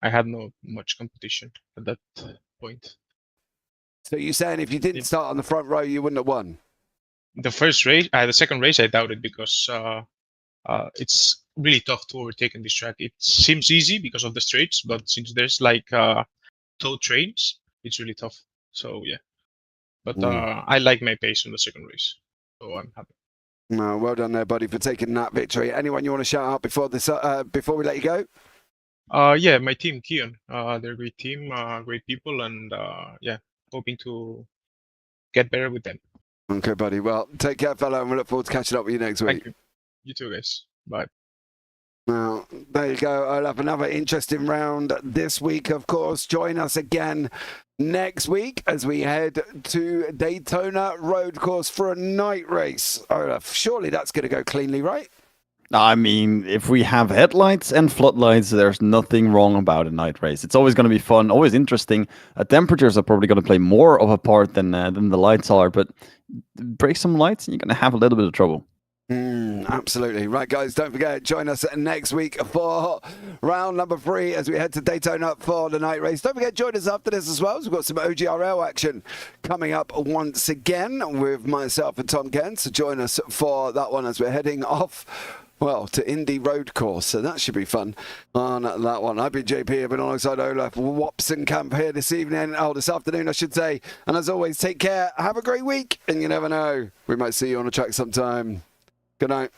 [SPEAKER 4] I had no much competition at that point.
[SPEAKER 1] So you're saying if you didn't start on the front row, you wouldn't have won?
[SPEAKER 4] The second race, I doubted because it's really tough to overtake in this track. It seems easy because of the straights, but since there's like tow trains, it's really tough. So yeah, but I like my pace in the second race, so I'm happy.
[SPEAKER 1] No, well done there, buddy, for taking that victory. Anyone you want to shout out before this? Before we let you go?
[SPEAKER 4] Yeah, my team, Kion. They're a great team, great people, and yeah, hoping to get better with them.
[SPEAKER 1] Okay, buddy. Well, take care, fella, and we look forward to catching up with you next week.
[SPEAKER 4] Thank you. You too, guys. Bye.
[SPEAKER 1] Now, there you go, Olaf. Another interesting round this week, of course. Join us again next week as we head to Daytona Road Course for a night race. Olaf, surely that's going to go cleanly, right?
[SPEAKER 2] I mean, if we have headlights and floodlights, there's nothing wrong about a night race. It's always going to be fun, always interesting. Temperatures are probably going to play more of a part than the lights are, but break some lights and you're going to have a little bit of trouble.
[SPEAKER 1] Absolutely. Right, guys, don't forget, join us next week for round number 3 as we head to Daytona for the night race. Don't forget, join us after this as well. We've got some OGRL action coming up once again with myself and Tom Kent. So join us for that one as we're heading off, well, to Indy Road Course. So that should be fun on that one. I've been JP, I've been alongside Olaf Waspenkampf here this afternoon, I should say. And as always, take care, have a great week, and you never know, we might see you on the track sometime. Good night.